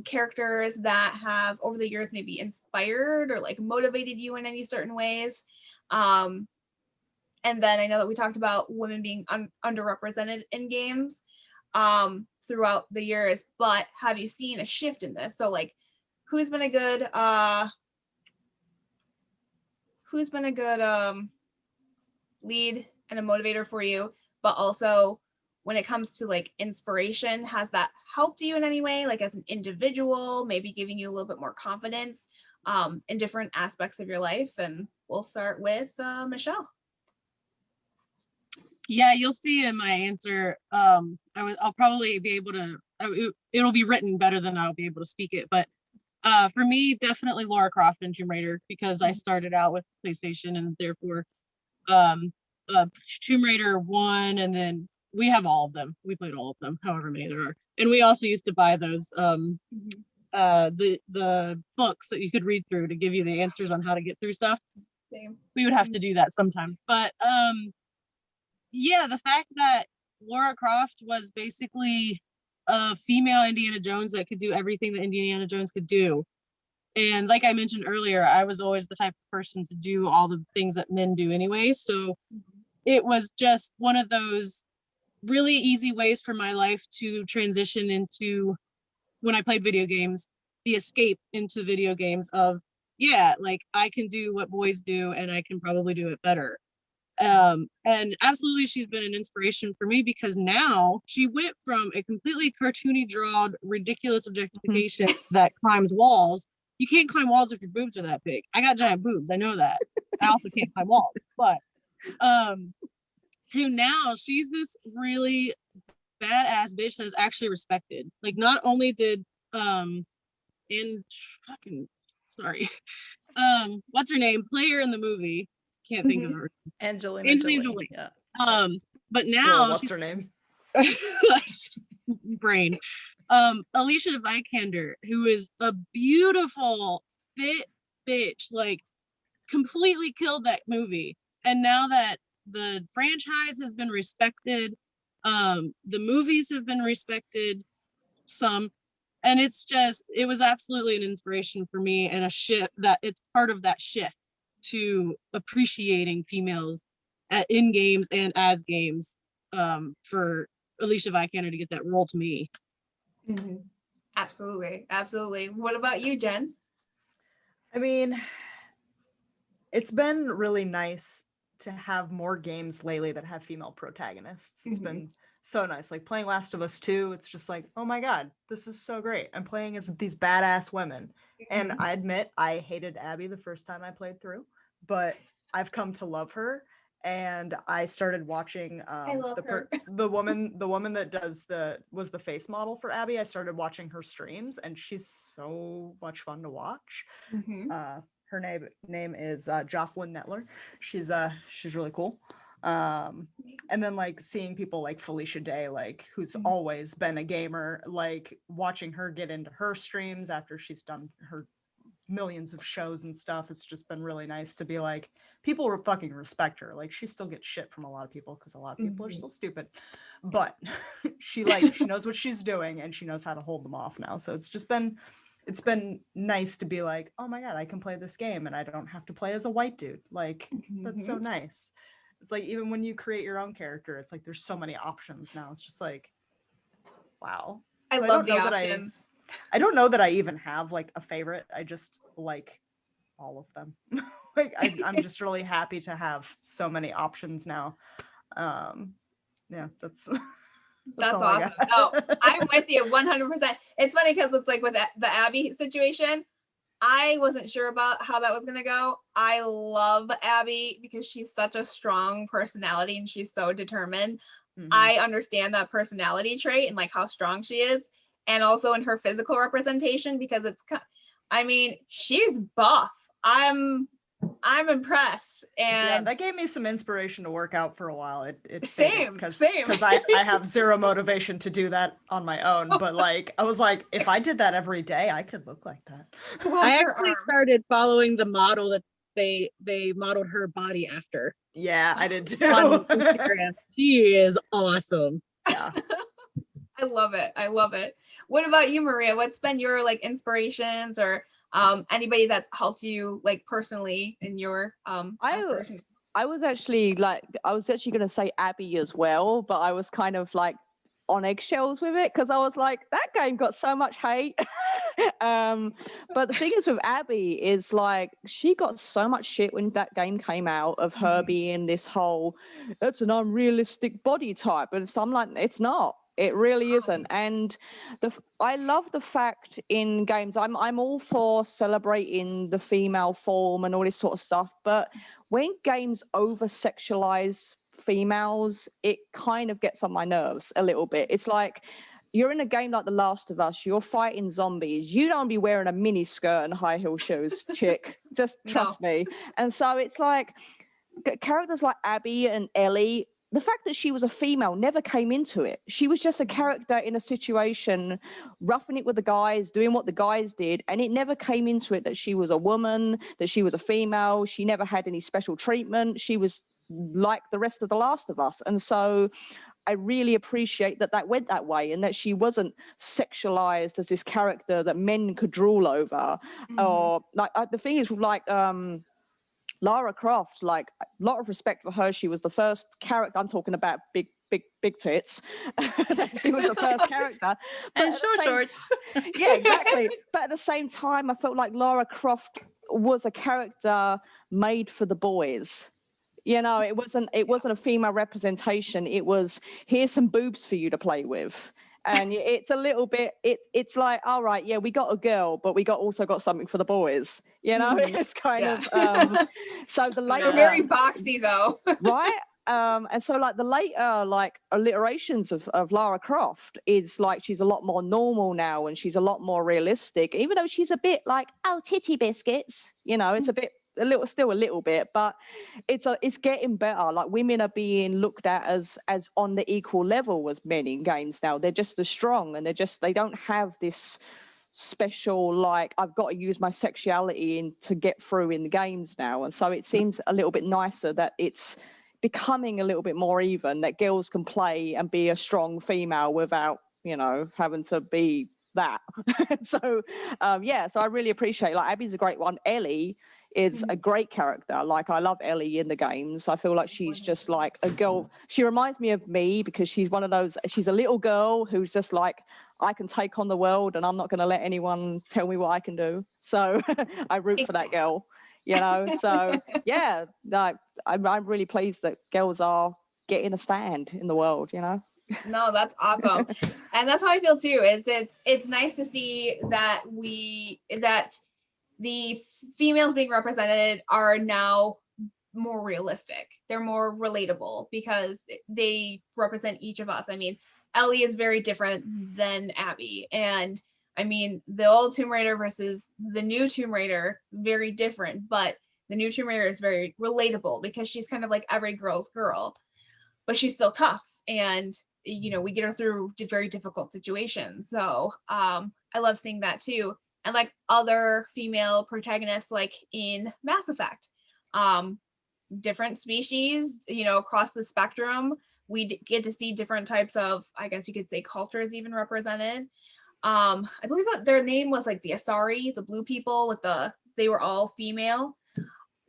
characters that have over the years maybe inspired or motivated you in any certain ways? And then I know that we talked about women being underrepresented in games throughout the years, but have you seen a shift in this? So who's been a good lead and a motivator for you, but also when it comes to inspiration, has that helped you in any way, as an individual, maybe giving you a little bit more confidence in different aspects of your life? And we'll start with Michelle. Yeah, you'll see in my answer. I'll probably be able to. It'll be written better than I'll be able to speak it. But for me, definitely Lara Croft and Tomb Raider, because I started out with PlayStation, and therefore Tomb Raider 1, and then we have all of them. We played all of them, however many there are. And we also used to buy those the books that you could read through to give you the answers on how to get through stuff. Same. We would have to do that sometimes, but yeah, the fact that Lara Croft was basically a female Indiana Jones that could do everything that Indiana Jones could do. And like I mentioned earlier, I was always the type of person to do all the things that men do anyway. So it was just one of those really easy ways for my life to transition into, when I played video games, the escape into video games of, yeah, I can do what boys do and I can probably do it better. And absolutely she's been an inspiration for me, because now she went from a completely cartoony drawed ridiculous objectification that climbs walls. You can't climb walls if your boobs are that big. I got giant boobs, I know that. I also can't climb walls, but to now she's this really badass bitch that is actually respected. Not only did what's her name, play her in the movie, can't think of her. Angelina Jolie. Yeah. But now what's her name? Brain. Alicia Vikander, who is a beautiful, fit, bitch, like completely killed that movie. And now that the franchise has been respected, the movies have been respected some, and it was absolutely an inspiration for me, and a shift that it's part of that shift to appreciating females in games and as games, for Alicia Vikander to get that role to me. Mm-hmm. Absolutely. What about you, Jen? I mean, it's been really nice to have more games lately that have female protagonists. It's been so nice. Like playing Last of Us 2, it's just like, oh my God, this is so great. I'm playing as these badass women. And I admit I hated Abby the first time I played through, but I've come to love her. And I started watching the woman that was the face model for Abby. I started watching her streams, and she's so much fun to watch. Her name is Jocelyn Nettler. She's really cool. And then like seeing people like Felicia Day, like who's always been a gamer, like watching her get into her streams after she's done her millions of shows and stuff. It's just been really nice to be like, people fucking respect her. Like she still gets shit from a lot of people because a lot of people are still stupid, but she knows what she's doing and she knows how to hold them off now. So it's been nice to be like, oh my God, I can play this game and I don't have to play as a white dude. Like that's so nice. It's like, even when you create your own character, it's like there's so many options now. It's just like, wow. I love the options. I don't know that I even have like a favorite. I just like all of them. Like I'm just really happy to have so many options now. Yeah, that's awesome. No, I'm with you 100%. It's funny because it's like with the Abby situation, I wasn't sure about how that was going to go. I love Abby because she's such a strong personality and she's so determined. I understand that personality trait and like how strong she is. And also in her physical representation, because she's buff. I'm impressed. And that gave me some inspiration to work out for a while. It same because I have zero motivation to do that on my own. But like I was like, if I did that every day, I could look like that. I actually started following the model that they modeled her body after. Yeah, I did too. On Instagram. She is awesome. Yeah. I love it. What about you, Maria? What's been your like inspirations or anybody that's helped you like personally in your aspirations? I was actually going to say Abby as well, but I was kind of like on eggshells with it because I was like, that game got so much hate. But the thing is with Abby is like she got so much shit when that game came out of her being this whole, it's an unrealistic body type, and so I'm like, it's not. It really isn't. And I love the fact in games, I'm all for celebrating the female form and all this sort of stuff, but when games over-sexualize females, it kind of gets on my nerves a little bit. It's like, you're in a game like The Last of Us, you're fighting zombies, you don't be wearing a mini skirt and high heel shoes, chick. Just trust me. And so it's like, characters like Abby and Ellie, the fact that she was a female never came into it. She was just a character in a situation, roughing it with the guys, doing what the guys did, and it never came into it that she was a woman, that she was a female. She never had any special treatment. She was like the rest of The Last of Us. And so I really appreciate that went that way and that she wasn't sexualized as this character that men could drool over. Or like the thing is like Lara Croft, like a lot of respect for her. She was the first character. I'm talking about big tits. She was the first character. And shorts. Yeah, exactly. But at the same time, I felt like Lara Croft was a character made for the boys. You know, it wasn't a female representation. It was, here's some boobs for you to play with. And it's a little bit, it's like, all right, yeah, we got a girl, but we also got something for the boys. You know, it's kind of, so the later. They're very boxy though. Right? And so like the later like alliterations of Lara Croft is like, she's a lot more normal now and she's a lot more realistic, even though she's a bit like, oh, titty biscuits, you know, it's still a little bit, but it's getting better. Like women are being looked at as on the equal level as men in games now. They're just as strong and they don't have this special, like I've got to use my sexuality to get through in the games now. And so it seems a little bit nicer that it's becoming a little bit more even, that girls can play and be a strong female without, you know, having to be that. So so I really appreciate, like, Abby's a great one. Ellie is a great character. Like, I love Ellie in the games. I feel like she's just like a girl. She reminds me of me because she's one of those, she's a little girl who's just like, I can take on the world and I'm not going to let anyone tell me what I can do. So I root for that girl, you know. So yeah, like, I'm really pleased that girls are getting a stand in the world, you know. No, that's awesome. And that's how I feel too. It's nice to see that the females being represented are now more realistic. They're more relatable because they represent each of us. I mean, Ellie is very different than Abby. And I mean, the old Tomb Raider versus the new Tomb Raider, very different, but the new Tomb Raider is very relatable because she's kind of like every girl's girl, but she's still tough. And, you know, we get her through very difficult situations. So I love seeing that too. And like other female protagonists, like in Mass Effect, different species, you know, across the spectrum, we get to see different types of, I guess you could say, cultures even represented. I believe their name was like the Asari, the blue people they were all female.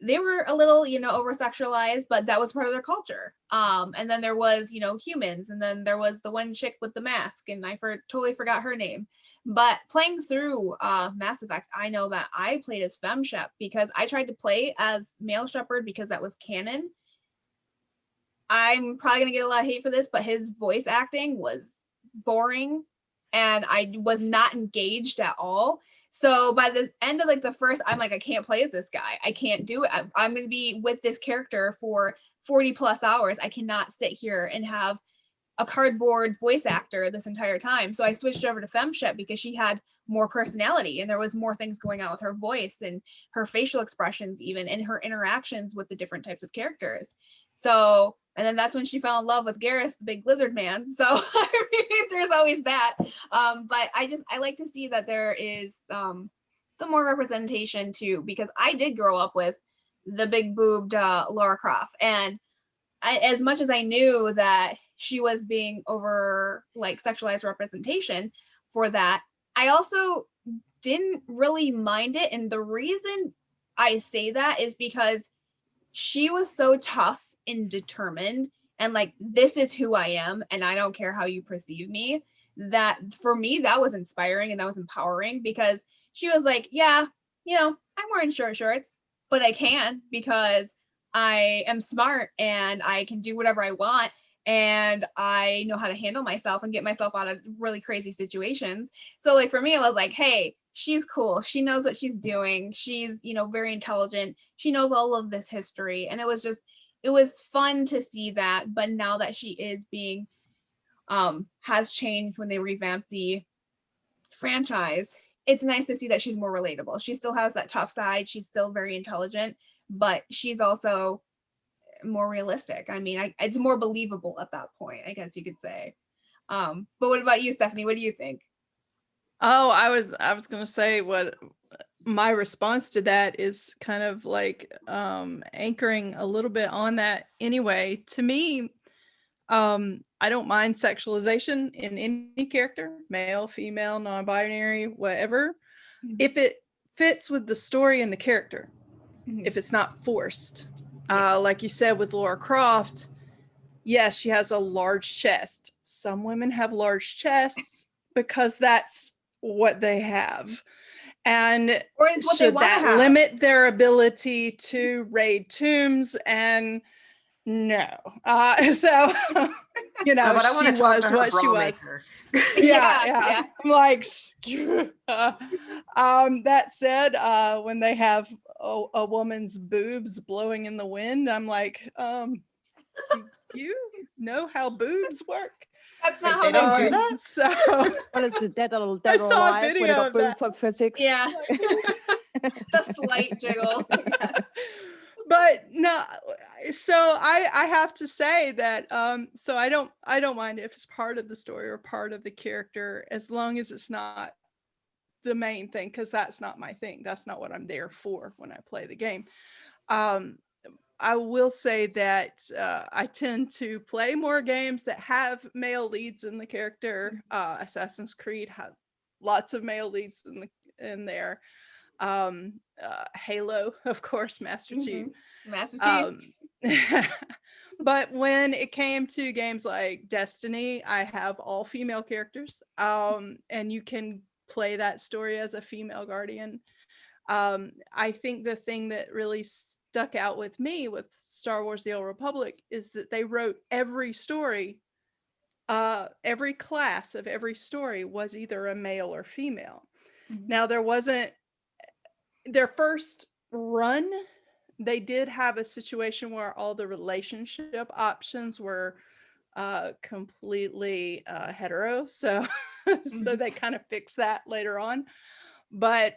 They were a little, you know, over-sexualized, but that was part of their culture. And then there was, you know, humans, and then there was the one chick with the mask, and I totally forgot her name. But playing through Mass Effect, I know that I played as Femme Shep because I tried to play as Male Shepherd because that was canon. I'm probably gonna get a lot of hate for this, but his voice acting was boring, and I was not engaged at all. So by the end of like the first, I'm like, I can't play as this guy. I can't do it. I'm going to be with this character for 40 plus hours. I cannot sit here and have a cardboard voice actor this entire time. So I switched over to FemShep because she had more personality and there was more things going on with her voice and her facial expressions even, and her interactions with the different types of characters. So, and then that's when she fell in love with Garrus, the big lizard man. So I mean, there's always that. But I like to see that there is some more representation too, because I did grow up with the big boobed Lara Croft. And as much as I knew that she was being over like sexualized representation for that, I also didn't really mind it. And the reason I say that is because she was so tough and determined and like, this is who I am and I don't care how you perceive me, that for me that was inspiring and that was empowering, because she was like, yeah, you know, I'm wearing short shorts, but I can because I am smart and I can do whatever I want and I know how to handle myself and get myself out of really crazy situations. So like for me, I was like, hey, she's cool. She knows what she's doing. She's, you know, very intelligent. She knows all of this history. And it was fun to see that. But now that she is being, has changed when they revamped the franchise, it's nice to see that she's more relatable. She still has that tough side. She's still very intelligent, but she's also more realistic. I mean, it's more believable at that point, I guess you could say. But what about you, Stephanie? What do you think? Oh, I was going to say what my response to that is kind of like anchoring a little bit on that anyway. To me, I don't mind sexualization in any character, male, female, non-binary, whatever, if it fits with the story and the character, if it's not forced. Like you said with Lara Croft, yes, she has a large chest. Some women have large chests because that's what they have. And or is what should they that have. limit their ability to raid tombs? And no. So, you know, but I want to talk to her what she bra was. maker. Yeah. I'm like, that said, when they have a woman's boobs blowing in the wind, I'm like, do you know how boobs work? That's not They how don't do that. So What is the dead or I dead or saw a alive when video it got of boob that. club physics? Yeah. The slight jiggle. But no, so I have to say that so I don't mind if it's part of the story or part of the character, as long as it's not the main thing, because that's not my thing. That's not what I'm there for when I play the game. I will say that I tend to play more games that have male leads in the character. Assassin's Creed had lots of male leads in there. Halo, of course, Master Chief. Master Chief. But when it came to games like Destiny, I have all female characters, and you can play that story as a female guardian. I think the thing that really stuck out with me with Star Wars The Old Republic is that they wrote every story, every class of every story was either a male or female. Now, there wasn't, their first run, they did have a situation where all the relationship options were completely hetero. So, so they kind of fixed that later on. But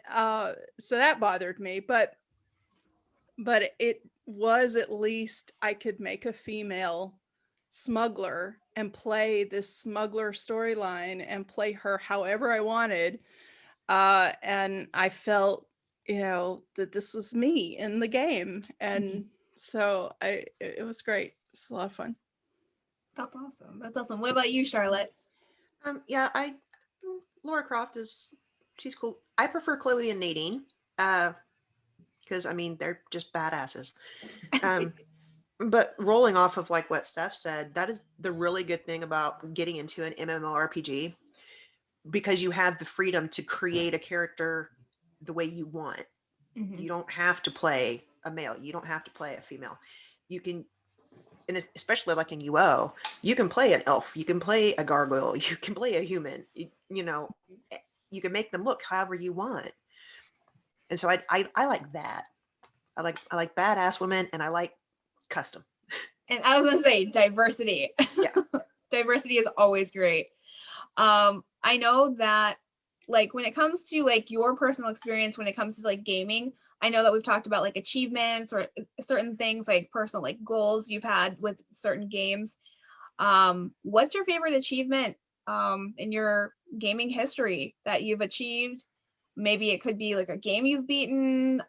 so that bothered me. But it was, at least I could make a female smuggler and play this smuggler storyline and play her however I wanted. And I felt, that this was me in the game. And so it was great. It's a lot of fun. That's awesome. That's awesome. What about you, Charlotte? Yeah, Lara Croft she's cool. I prefer Chloe and Nadine, because I mean they're just badasses. But rolling off of like what Steph said, that is the really good thing about getting into an MMORPG, because you have the freedom to create a character the way you want. You don't have to play a male. You don't have to play a female. You can, and especially like in UO, you can play an elf. You can play a gargoyle. You can play a human. You can make them look however you want. And so I like that. I like badass women, and I like custom. And I was gonna say diversity. Yeah. Diversity is always great. I know that like when it comes to like your personal experience when it comes to like gaming, I know that we've talked about like achievements or certain things like personal like goals you've had with certain games. What's your favorite achievement in your gaming history that you've achieved? Maybe it could be like a game you've beaten,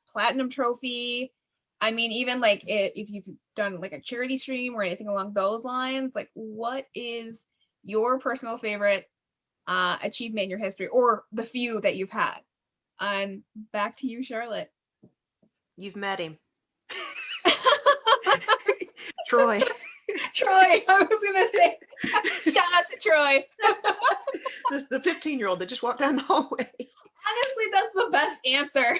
platinum trophy. I mean, even like if you've done like a charity stream or anything along those lines, like what is your personal favorite achievement in your history, or the few that you've had? And back to you, Charlotte. You've met him. Troy. Troy, I was gonna say, shout out to Troy. the 15-year-old that just walked down the hallway. Honestly, that's the best answer.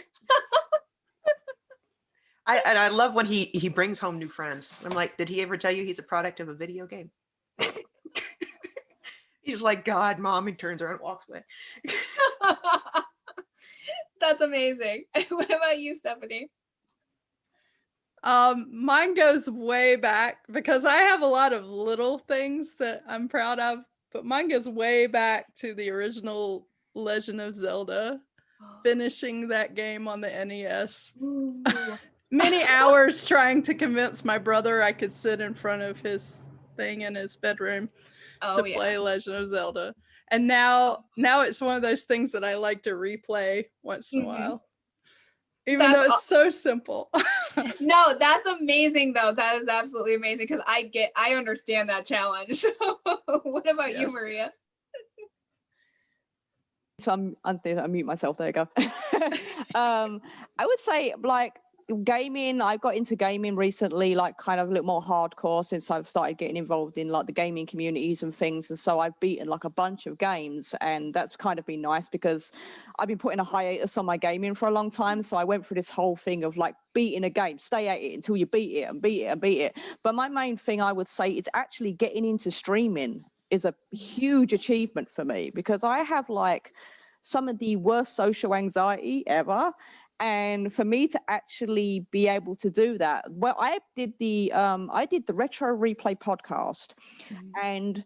I love when he brings home new friends. I'm like, did he ever tell you he's a product of a video game? He's just like, God, Mom. He turns around and walks away. That's amazing. What about you, Stephanie? Mine goes way back, because I have a lot of little things that I'm proud of, but mine goes way back to the original Legend of Zelda, finishing that game on the NES. Many hours trying to convince my brother I could sit in front of his thing in his bedroom to play Legend of Zelda. And now it's one of those things that I like to replay once in a while. Even though it's so simple. No, that's amazing though. That is absolutely amazing, because I understand that challenge. So what about you, Maria? So I mute myself. There you go. I would say like gaming. I got into gaming recently, like kind of a little more hardcore since I've started getting involved in like the gaming communities and things. And so I've beaten like a bunch of games, and that's kind of been nice because I've been putting a hiatus on my gaming for a long time. So I went through this whole thing of like beating a game, stay at it until you beat it and beat it and beat it. But my main thing I would say is actually getting into streaming is a huge achievement for me, because I have like some of the worst social anxiety ever. And for me to actually be able to do that, well, I did the Retro Replay podcast, and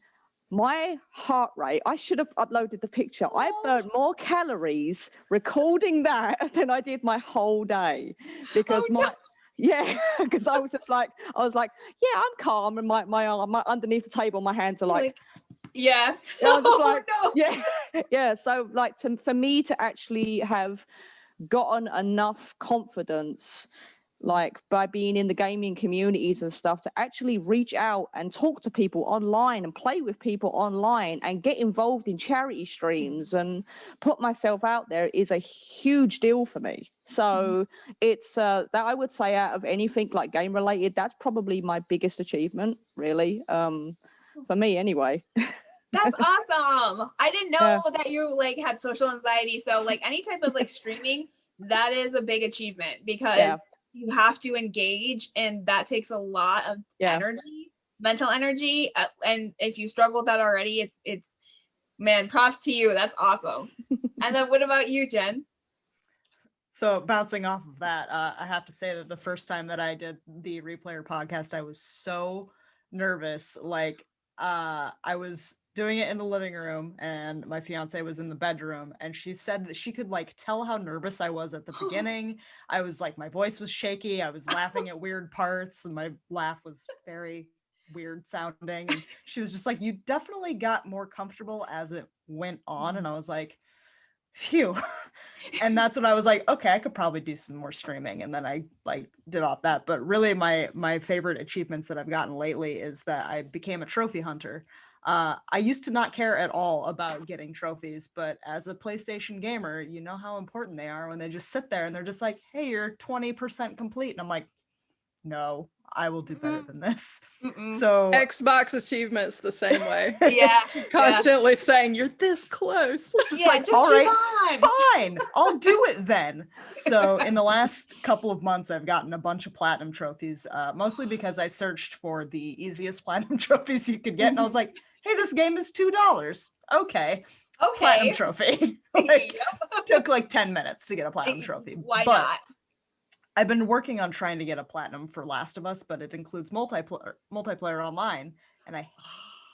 my heart rate, I should have uploaded the picture. I burned more calories recording that than I did my whole day, because because I was like, yeah, I'm calm, and my underneath the table, my hands are like, yeah. I was just like, no. yeah. Yeah, so like for me to actually have gotten enough confidence, like by being in the gaming communities and stuff, to actually reach out and talk to people online and play with people online and get involved in charity streams and put myself out there is a huge deal for me. So it's that I would say, out of anything like game related, that's probably my biggest achievement, really, for me anyway. That's awesome. I didn't know Yeah. that you like had social anxiety. So like any type of like streaming, that is a big achievement because Yeah. you have to engage and that takes a lot of Yeah. energy, mental energy. And if you struggle with that already, it's man, props to you. That's awesome. And then what about you, Jen? So bouncing off of that, I have to say that the first time that I did the Replayer podcast, I was so nervous. Like I was doing it in the living room and my fiance was in the bedroom, and she said that she could like tell how nervous I was at the beginning. I was like, my voice was shaky. I was laughing at weird parts and my laugh was very weird sounding. And she was just like, you definitely got more comfortable as it went on. And I was like, phew. And that's when I was like, okay, I could probably do some more streaming. And then I like did off that. But really my favorite achievements that I've gotten lately is that I became a trophy hunter. I used to not care at all about getting trophies, but as a PlayStation gamer, you know how important they are when they just sit there and they're just like, hey, you're 20% complete. And I'm like, no, I will do better than this. So Xbox achievements the same way. Yeah. Constantly saying you're this close. it's just Yeah, like, just all keep right, on. fine, I'll do it then. So in the last couple of months, I've gotten a bunch of platinum trophies, mostly because I searched for the easiest platinum trophies you could get. And I was like, hey, this game is $2. Okay. Platinum trophy. Like, took like 10 minutes to get a platinum trophy. Why But not? I've been working on trying to get a platinum for Last of Us, but it includes multiplayer online, and I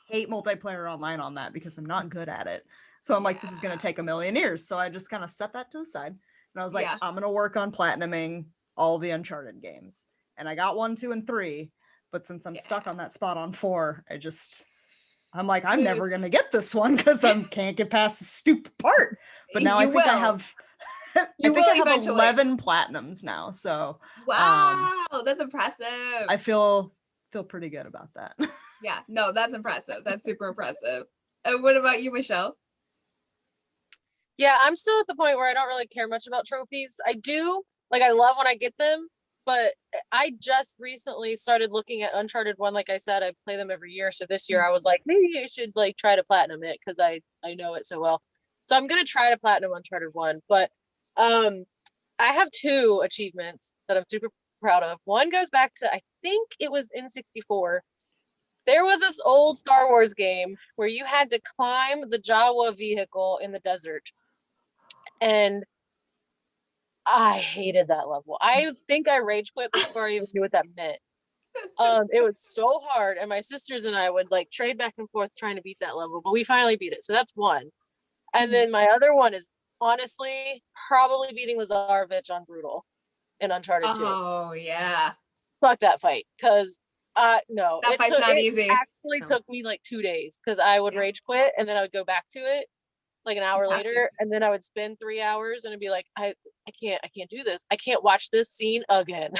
hate multiplayer online on that because I'm not good at it. So I'm like, this is going to take a million years. So I just kind of set that to the side, and I was like, I'm going to work on platinuming all the Uncharted games, and I got 1, 2, and 3. But since I'm stuck on that spot on 4, I'm like, I'm never going to get this one because I can't get past the stupid part. But now I think I have. I think I have eventually 11 platinums now. So wow, that's impressive. I feel pretty good about that. Yeah, no, that's impressive. That's super impressive. And what about you, Michelle? Yeah, I'm still at the point where I don't really care much about trophies. I do, like, I love when I get them, but I just recently started looking at Uncharted 1. Like I said, I play them every year. So this year I was like, maybe I should like try to platinum it because I know it so well. So I'm gonna try to platinum Uncharted 1. But I have 2 achievements that I'm super proud of. One goes back to, I think it was N64. There was this old Star Wars game where you had to climb the Jawa vehicle in the desert. And I hated that level. I think I rage quit before I even knew what that meant. It was so hard. And my sisters and I would like trade back and forth trying to beat that level, but we finally beat it. So that's one. And then my other one is honestly probably beating Lazarevich on Brutal in Uncharted 2. Oh yeah. Fuck that fight. Cause no, that fight's not easy. It actually took me like 2 days because I would rage quit and then I would go back to it like an hour later, and then I would spend 3 hours and it'd be like, I can't do this. I can't watch this scene again.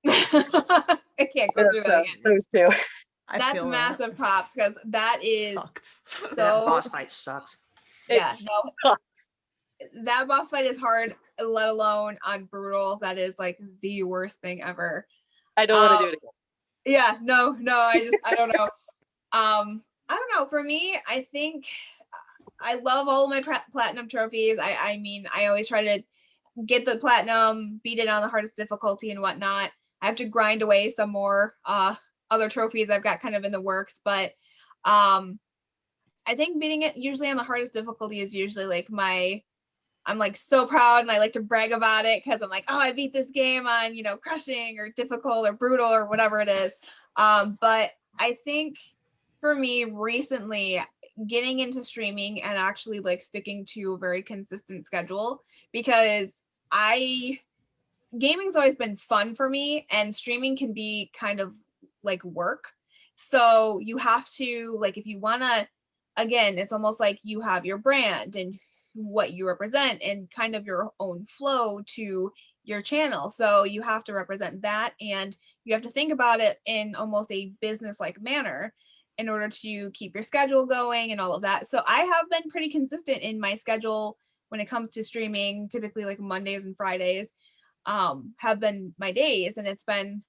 I can't go through that again. Those 2. That's massive props because that is that boss fight sucks. Yeah, that boss fight is hard, let alone on Brutal. That is like the worst thing ever. I don't want to do it again. Yeah, no, I don't know. I don't know. For me, I think I love all of my platinum trophies. I mean, I always try to get the platinum, beat it on the hardest difficulty and whatnot. I have to grind away some more other trophies I've got kind of in the works, but I think beating it usually on the hardest difficulty is usually like I'm like so proud and I like to brag about it because I'm like, oh, I beat this game on, crushing or difficult or brutal or whatever it is. But I think for me recently, getting into streaming and actually like sticking to a very consistent schedule, because gaming's always been fun for me and streaming can be kind of like work. So you have to, like, if you want to again, it's almost like you have your brand and what you represent and kind of your own flow to your channel. So you have to represent that, and you have to think about it in almost a business-like manner in order to keep your schedule going and all of that. So I have been pretty consistent in my schedule when it comes to streaming. Typically like Mondays and Fridays have been my days, and it's been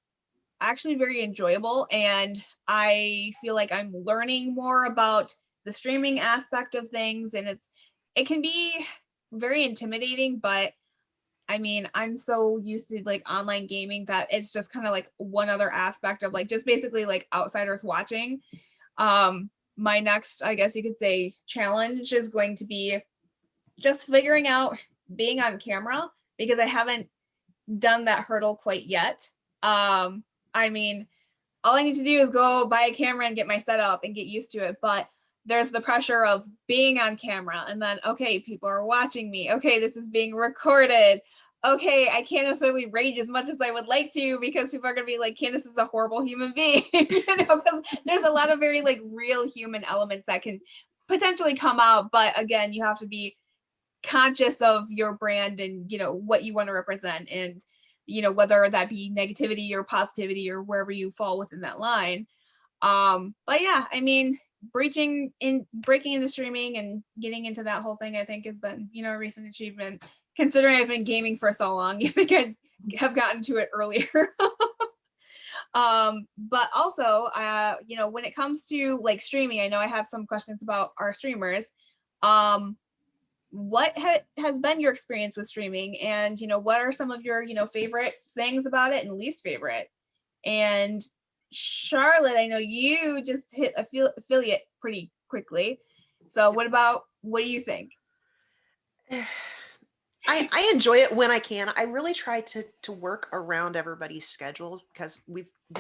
actually very enjoyable. And I feel like I'm learning more about the streaming aspect of things, and it can be very intimidating, but I mean, I'm so used to like online gaming that it's just kind of like one other aspect of like just basically like outsiders watching. My next, I guess you could say, challenge is going to be just figuring out being on camera, because I haven't done that hurdle quite yet. I mean, all I need to do is go buy a camera and get my setup and get used to it. But there's the pressure of being on camera, and then, okay, people are watching me. Okay, this is being recorded. Okay, I can't necessarily rage as much as I would like to, because people are going to be like, Candace is a horrible human being, because there's a lot of very like real human elements that can potentially come out. But again, you have to be conscious of your brand and, what you want to represent, and, whether that be negativity or positivity or wherever you fall within that line. But yeah, I mean, breaking into streaming and getting into that whole thing, I think has been, a recent achievement, considering I've been gaming for so long. You think I'd have gotten to it earlier. But also, when it comes to like streaming, I know I have some questions about our streamers. What has been your experience with streaming, and what are some of your favorite things about it and least favorite? And Charlotte, I know you just hit affiliate pretty quickly, so what do you think? I enjoy it when I can. I really try to work around everybody's schedules, because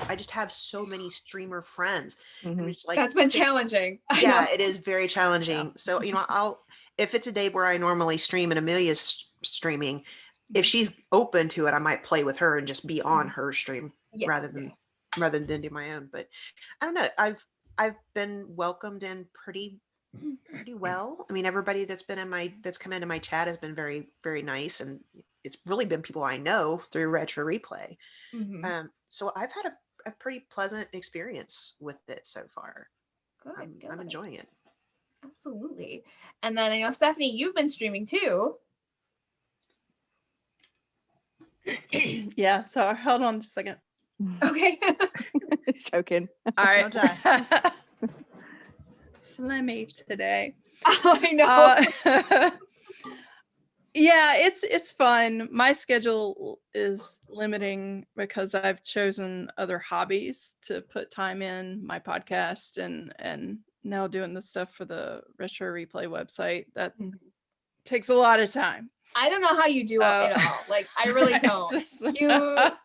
I just have so many streamer friends. Mhm. It's like, That's been challenging. yeah, it is very challenging. So if it's a day where I normally stream and Amelia's streaming, if she's open to it, I might play with her and just be on her stream rather than do my own. But I don't know. I've been welcomed in pretty well. I mean, everybody that's come into my chat has been very, very nice, and it's really been people I know through Retro Replay. Mhm. So I've had a pretty pleasant experience with it so far. Good. I'm enjoying it. Absolutely. And then I know, Stephanie, you've been streaming too. Yeah, so hold on just a second. Okay. Joking. All right. Don't die. Phlegmy today. I know. Yeah, it's fun. My schedule is limiting because I've chosen other hobbies to put time in, my podcast and now doing the stuff for the Retro Replay website. That takes a lot of time. I don't know how you do it all. Like, I really don't.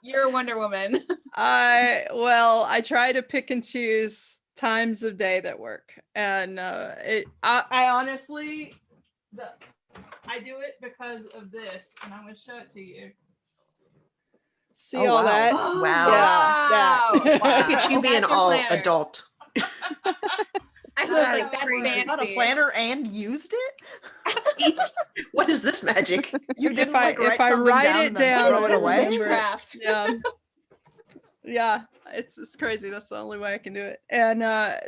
You're a Wonder Woman. I try to pick and choose times of day that work, and I honestly, I do it because of this, and I'm going to show it to you. See all that? Wow. Yeah, Look at you being all adult. I was like, that's fancy. Got a planner and used it? What is this magic? You didn't if I write it down, throw it away? Witchcraft. Yeah, it's crazy. That's the only way I can do it. And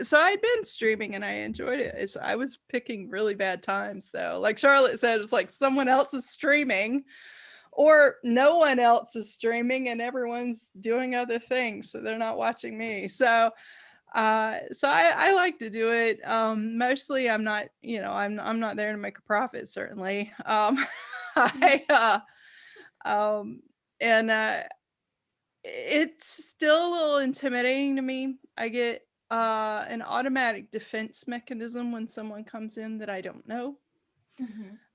so I'd been streaming and I enjoyed it. I was picking really bad times though. Like Charlotte said, it's like someone else is streaming or no one else is streaming and everyone's doing other things, so they're not watching me. So I like to do it. Mostly I'm not, I'm not there to make a profit, certainly. It's still a little intimidating to me. I get an automatic defense mechanism when someone comes in that I don't know.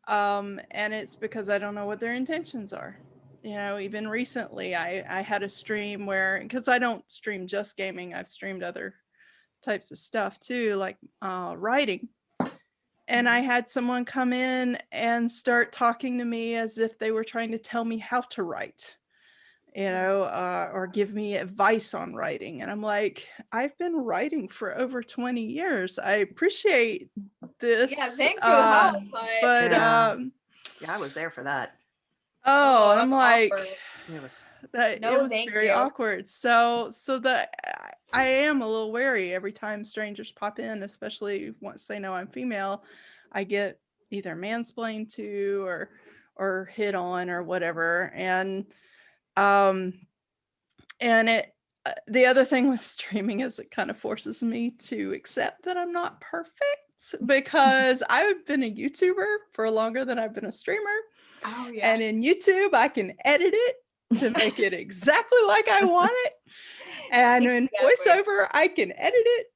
And it's because I don't know what their intentions are. Even recently I had a stream where, because I don't stream just gaming, I've streamed other types of stuff too, like writing. And I had someone come in and start talking to me as if they were trying to tell me how to write. you know, or give me advice on writing. And I'm like, I've been writing for over 20 years. I appreciate this. Yeah, thanks for the help, but Yeah. I was there for that. oh, that's I'm like, awkward. It was that No, it was thank very you. awkward. So that I am a little wary every time strangers pop in, especially once they know I'm female. I get either mansplained to or hit on or whatever. And it the other thing with streaming is it kind of forces me to accept that I'm not perfect, because I've been a YouTuber for longer than I've been a streamer. Oh yeah. And in YouTube, I can edit it to make it exactly like I want it. And in voiceover, I can edit it.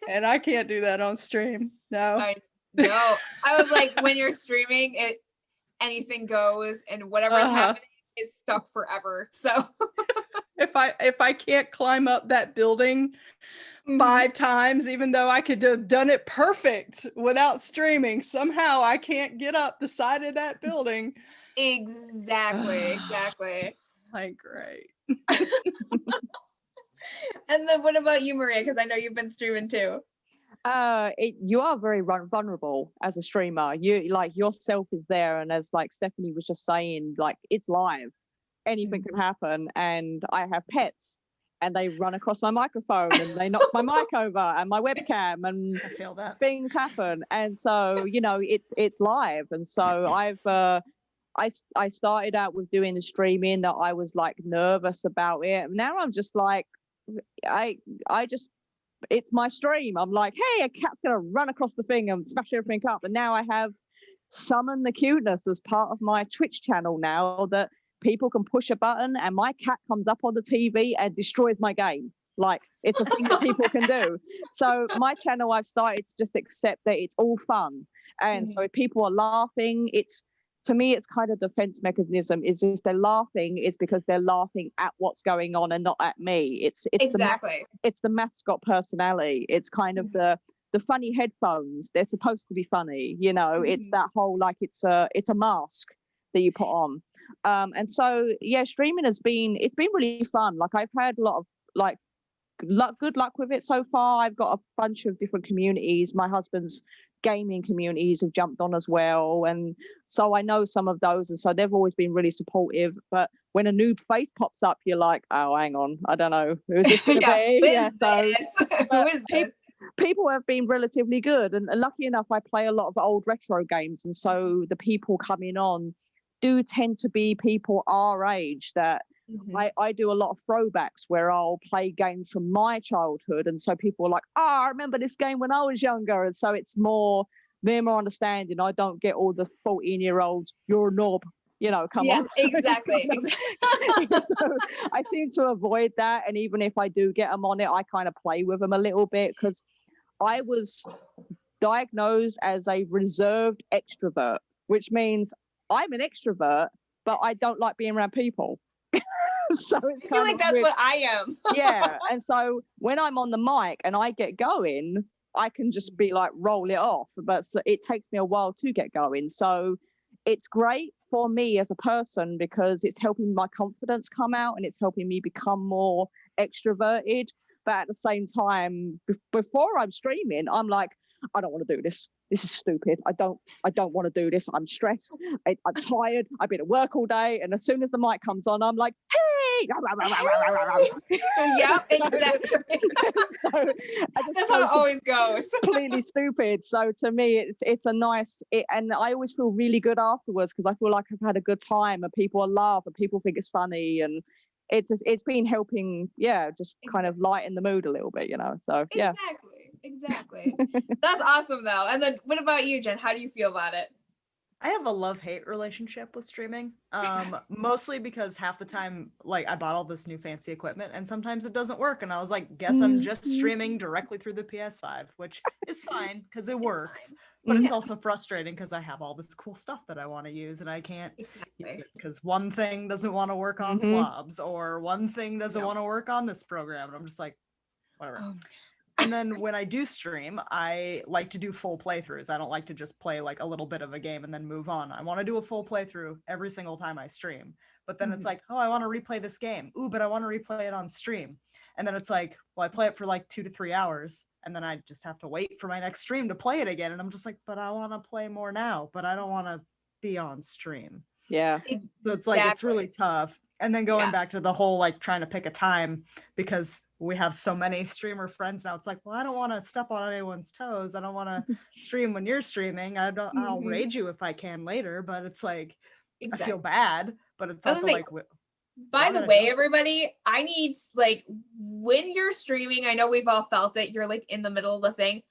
And I can't do that on stream. No. No. I was like, when you're streaming, anything goes, and whatever's happening is stuck forever. So if I can't climb up that building 5 times, even though I could have done it perfect without streaming, somehow I can't get up the side of that building. Exactly. Like, great. And then what about you, Maria? Because I know you've been streaming too. You are very vulnerable as a streamer. You like yourself is there, and as like Stephanie was just saying, like it's live, anything can happen. And I have pets, and they run across my microphone, and they knock my mic over and my webcam, and I feel that things happen. And so it's live. And so I started out with doing the streaming that I was like nervous about it. Now I'm just like it's my stream. I'm like, hey, a cat's gonna run across the thing and smash everything up. And now I have Summon the Cuteness as part of my Twitch channel now, that people can push a button and my cat comes up on the TV and destroys my game. Like, it's a thing that people can do. So my channel, I've started to just accept that it's all fun. And so if people are laughing, to me, it's kind of defense mechanism. Is if they're laughing, it's because they're laughing at what's going on and not at me. It's exactly. It's the mascot personality. It's kind of the funny headphones. They're supposed to be funny, It's that whole, like, it's a mask that you put on. And so streaming it's been really fun. Like, I've had a lot of good luck with it so far. I've got a bunch of different communities. My husband's gaming communities have jumped on as well, and so I know some of those, and so they've always been really supportive. But when a new face pops up, you're like, oh, hang on, I don't know who is this gonna be. Who is this? People have been relatively good, and lucky enough, I play a lot of old retro games, and so the people coming on do tend to be people our age that I do a lot of throwbacks where I'll play games from my childhood, and so people are like, I remember this game when I was younger. And so it's they're more understanding. I don't get all the 14-year-olds, you're a knob, come on. Exactly. So I seem to avoid that, and even if I do get them on it, I kind of play with them a little bit, because I was diagnosed as a reserved extrovert, which means I'm an extrovert, but I don't like being around people. So it's I feel like that's what I am. Yeah. And so when I'm on the mic and I get going, I can just be like, roll it off. But so it takes me a while to get going. So it's great for me as a person, because it's helping my confidence come out and it's helping me become more extroverted. But at the same time, before I'm streaming, I'm like, I don't want to do this. This is stupid. I don't want to do this. I'm stressed. I'm tired. I've been at work all day. And as soon as the mic comes on, I'm like, hey. Yep, exactly. So that's how it always goes. Completely stupid. So to me, it's a nice, and I always feel really good afterwards, because I feel like I've had a good time and people laugh and people think it's funny, and it's been helping, just kind of lighten the mood a little bit, So yeah. Exactly. That's awesome though. And then what about you, Jen? How do you feel about it? I have a love-hate relationship with streaming, mostly because half the time, like, I bought all this new fancy equipment and sometimes it doesn't work. And I was like, guess I'm just streaming directly through the PS5, which is fine because it works. But it's also frustrating because I have all this cool stuff that I want to use and I can't use it because one thing doesn't want to work on slobs, or one thing doesn't want to work on this program. And I'm just like, whatever. And then when I do stream, I like to do full playthroughs. I don't like to just play like a little bit of a game and then move on. I want to do a full playthrough every single time I stream. But then it's like, oh, I want to replay this game. Ooh, but I want to replay it on stream. And then it's like, well, I play it for like 2 to 3 hours, and then I just have to wait for my next stream to play it again. And I'm just like, but I want to play more now, but I don't want to be on stream. Yeah. So it's like, it's really tough. And then going back to the whole like trying to pick a time, because we have so many streamer friends now. It's like, well, I don't want to step on anyone's toes. I don't want to stream when you're streaming. I'll raid you if I can later, but it's like, I feel bad, but it's also like, by the way, everybody, I need, like, when you're streaming, I know we've all felt it, you're like in the middle of the thing.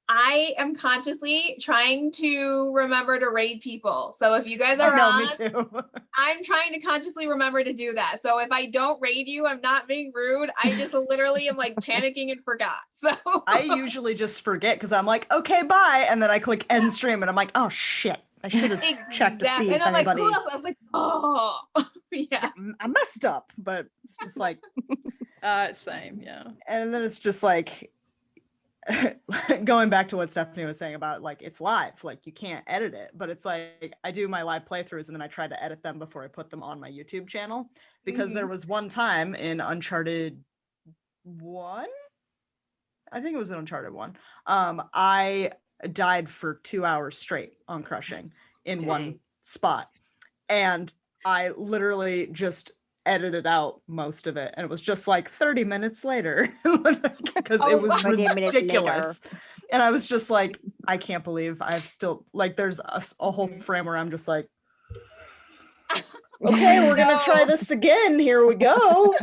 I am consciously trying to remember to raid people. So if you guys are on, me too. I'm trying to consciously remember to do that. So if I don't raid you, I'm not being rude. I just literally am like panicking and forgot. So I usually just forget because I'm like, okay, bye. And then I click end stream and I'm like, oh shit. I should have checked to see and if I'm anybody. like, who else? I was like, oh, yeah. I messed up, but it's just like, Same, yeah. and then it's just like, going back to what Stephanie was saying about like it's live, like you can't edit it, but it's like I do my live playthroughs and then I try to edit them before I put them on my YouTube channel, because there was one time in Uncharted 1, I think it was in Uncharted 1, I died for 2 hours straight on crushing in one spot, and I literally just edited out most of it, and it was just like 30 minutes later because it was ridiculous. And I was just like, I can't believe I've still like there's a whole frame where I'm just like, okay, we're gonna try this again, here we go.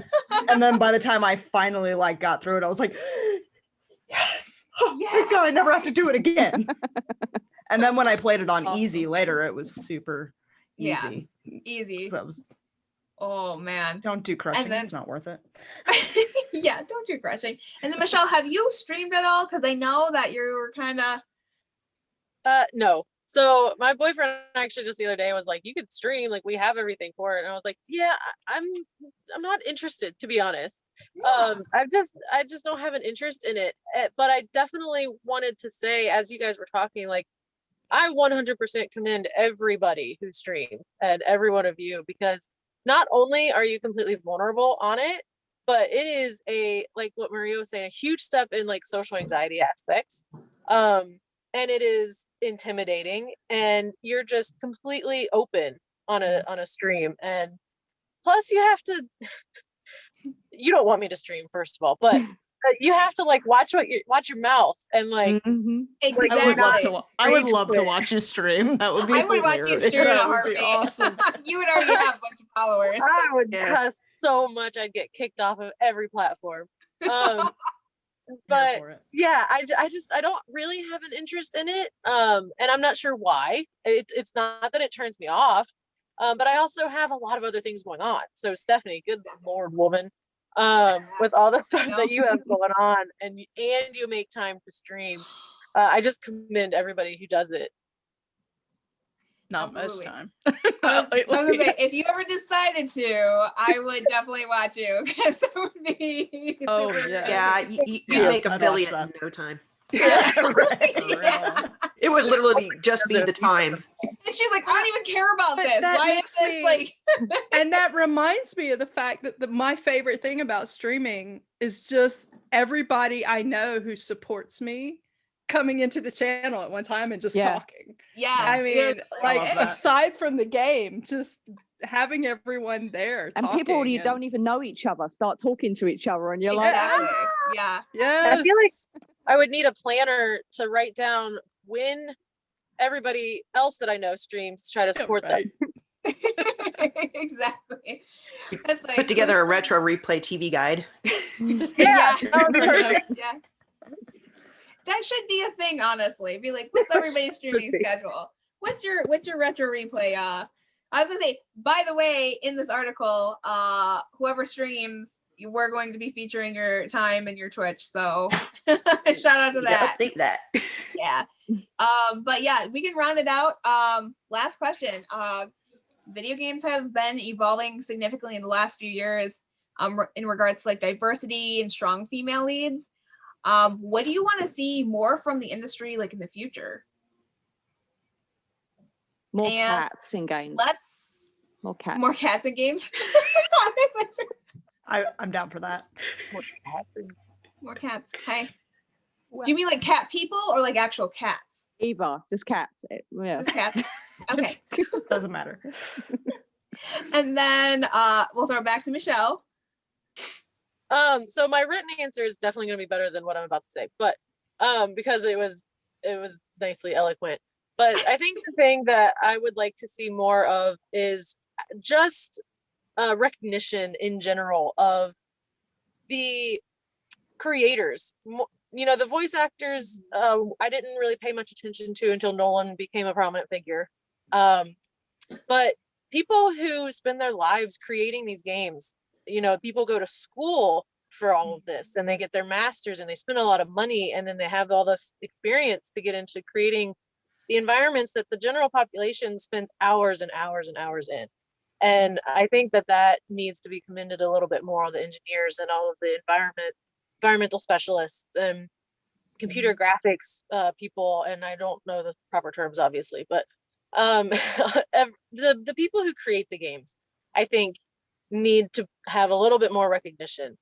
And then by the time I finally like got through it, I was like, yes, thank God I never have to do it again. And then when I played it on easy later, it was super easy. So oh man, don't do crushing, it's not worth it. Yeah, don't do crushing. And then Michelle, have you streamed at all? Because I know that you were kind of no. So my boyfriend actually just the other day was like, you could stream, like we have everything for it. And I was like, yeah, I'm not interested, to be honest. I just don't have an interest in it. But I definitely wanted to say, as you guys were talking, like I 100% commend everybody who streams and every one of you, because not only are you completely vulnerable on it, but it is like what Maria was saying, a huge step in like social anxiety aspects. And it is intimidating, and you're just completely open on a stream. And plus you have to, you don't want me to stream, first of all, but you have to like watch your mouth and like, exactly. I would love to watch you stream. That would be I would watch you stream in a heartbeat. Awesome. You would already have a bunch of followers. I would cuss so much I'd get kicked off of every platform. But yeah, I don't really have an interest in it. And I'm not sure why. It's not that it turns me off. But I also have a lot of other things going on. So Stephanie, good Lord, woman, with all the stuff that you have going on, and you make time to stream. I just commend everybody who does it. Not most time. I was gonna say, if you ever decided to, I would definitely watch you, because it would be you make affiliate in no time. Yeah, It would literally just be the time. And she's like, I don't even care about this. Why is this like? And that reminds me of the fact that my favorite thing about streaming is just everybody I know who supports me coming into the channel at one time and just talking. Yeah. I mean, like aside from the game, just having everyone there and people you don't even know each other start talking to each other, and you're like, yeah. I feel like I would need a planner to write down when everybody else that I know streams to try to support them. Exactly. That's like, put together a retro replay TV guide. Yeah. That should be a thing, honestly. Be like, what's everybody's streaming schedule? What's your retro replay? I was gonna say, by the way, in this article, whoever streams, we're going to be featuring your time and your Twitch. So shout out to that. Update that. Yeah. But yeah, we can round it out. Last question. Video games have been evolving significantly in the last few years in regards to like diversity and strong female leads. What do you want to see more from the industry, like in the future? More And cats in games. More cats. More cats in games. I'm down for that. More cats. Hi. Do you mean like cat people or like actual cats? Either, just cats. Yeah. Just cats. Okay. Doesn't matter. And then we'll throw it back to Michelle. So my written answer is definitely going to be better than what I'm about to say, but because it was nicely eloquent. But I think the thing that I would like to see more of is just recognition in general of the creators. You know, the voice actors, I didn't really pay much attention to until Nolan became a prominent figure. But people who spend their lives creating these games, you know, people go to school for all of this and they get their masters and they spend a lot of money and then they have all this experience to get into creating the environments that the general population spends hours and hours and hours in. And I think that needs to be commended a little bit more on the engineers and all of the environmental specialists and computer graphics people, and I don't know the proper terms obviously, but the people who create the games, I think, need to have a little bit more recognition,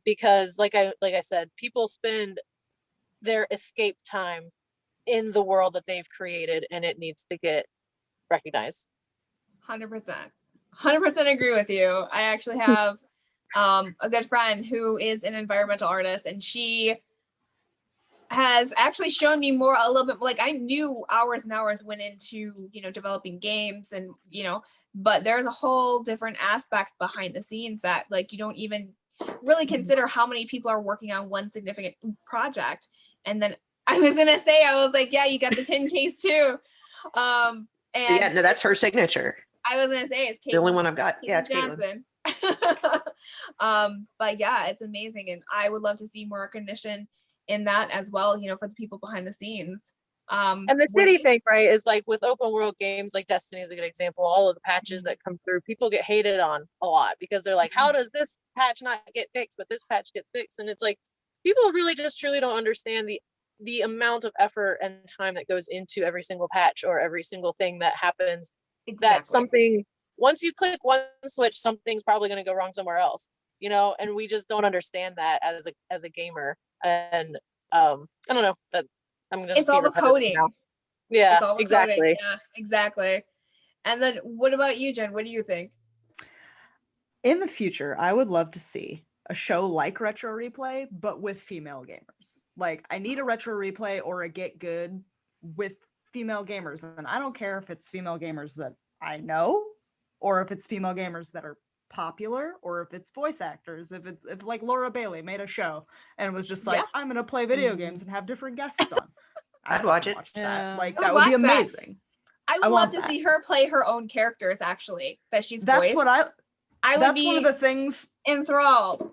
because like I said, people spend their escape time in the world that they've created and it needs to get recognized. 100% agree with you. I actually have a good friend who is an environmental artist, and she has actually shown me more a little bit, like I knew hours and hours went into, you know, developing games and, you know, but there's a whole different aspect behind the scenes that like you don't even really consider how many people are working on one significant project. And then I was gonna say, I was like, yeah, you got the 10 case too. And yeah, no, that's her signature. I was gonna say it's Caitlin, the only one I've got. Caitlin Yeah, it's Johnson. But yeah, it's amazing, and I would love to see more recognition in that as well, you know, for the people behind the scenes. And the city thing, right, is like with open world games like Destiny is a good example. All of the patches that come through, people get hated on a lot because they're like, how does this patch not get fixed but this patch gets fixed? And it's like people really just truly don't understand the amount of effort and time that goes into every single patch or every single thing that happens. Exactly. That something, once you click one switch, something's probably going to go wrong somewhere else, you know, and we just don't understand that as a gamer. And I don't know, that I'm gonna it's all the coding now. Yeah, it's all the exactly coding. Yeah, exactly. And then what about you, Jen? What do you think? In the future, I would love to see a show like Retro Replay, but with female gamers. Like, I need a Retro Replay or a Get Good with female gamers. And I don't care if it's female gamers that I know, or if it's female gamers that are popular, or if it's voice actors. If like Laura Bailey made a show and was just like, I'm going to play video games and have different guests on. I'd watch it. That. Like, that would be amazing. I would love to see her play her own characters, actually, that she's That's voiced. what I would that's be one of the things enthralled.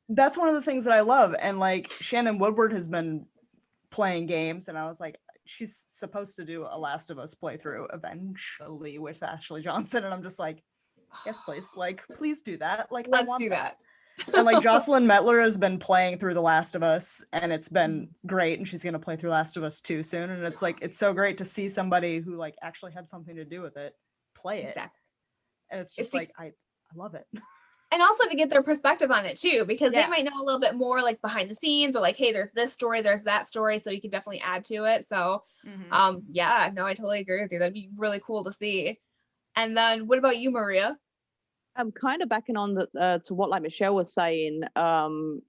That's one of the things that I love. And like Shannon Woodward has been playing games, and I was like, she's supposed to do a Last of Us playthrough eventually with Ashley Johnson, and I'm just like, yes, please, like, please do that. Like, let's do that. And like Jocelyn Mettler has been playing through The Last of Us, and it's been great, and she's gonna play through Last of Us 2 soon. And it's like, it's so great to see somebody who like actually had something to do with it play it. Exactly. And it's just like, I love it. And also to get their perspective on it too, because they might know a little bit more like behind the scenes, or like, hey, there's this story, there's that story, so you can definitely add to it. So yeah, no, I totally agree with you. That'd be really cool to see. And then what about you, Maria? I'm kind of backing on to what like Michelle was saying,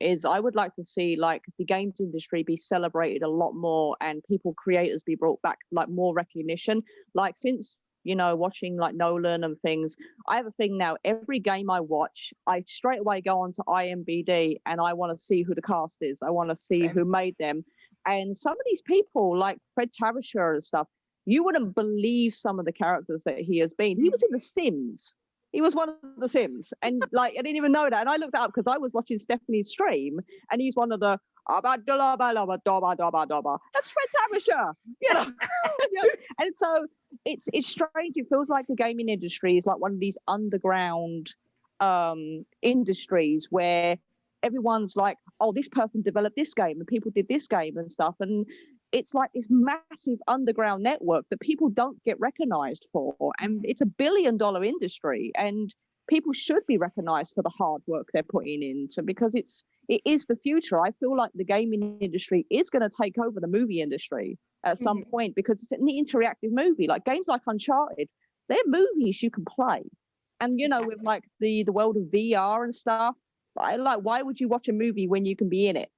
is I would like to see like the games industry be celebrated a lot more, and creators be brought back, like more recognition. Like, since, you know, watching like Nolan and things, I have a thing now. Every game I watch, I straight away go onto IMDb and I want to see who the cast is. I want to see who made them. And some of these people, like Fred Tavisher and stuff, you wouldn't believe some of the characters that he has been. He was in The Sims. He was one of the Sims, and like I didn't even know that. And I looked it up because I was watching Stephanie's stream, and he's one of the that's Fred Tavisher, you know. And so it's strange. It feels like the gaming industry is like one of these underground industries where everyone's like, oh, this person developed this game and people did this game and stuff. And it's like this massive underground network that people don't get recognized for. And it's $1 billion industry, and people should be recognized for the hard work they're putting into, because it is the future. I feel like the gaming industry is going to take over the movie industry at some point, because it's an interactive movie. Like games like Uncharted, they're movies you can play. And you know, with like the world of VR and stuff, why would you watch a movie when you can be in it?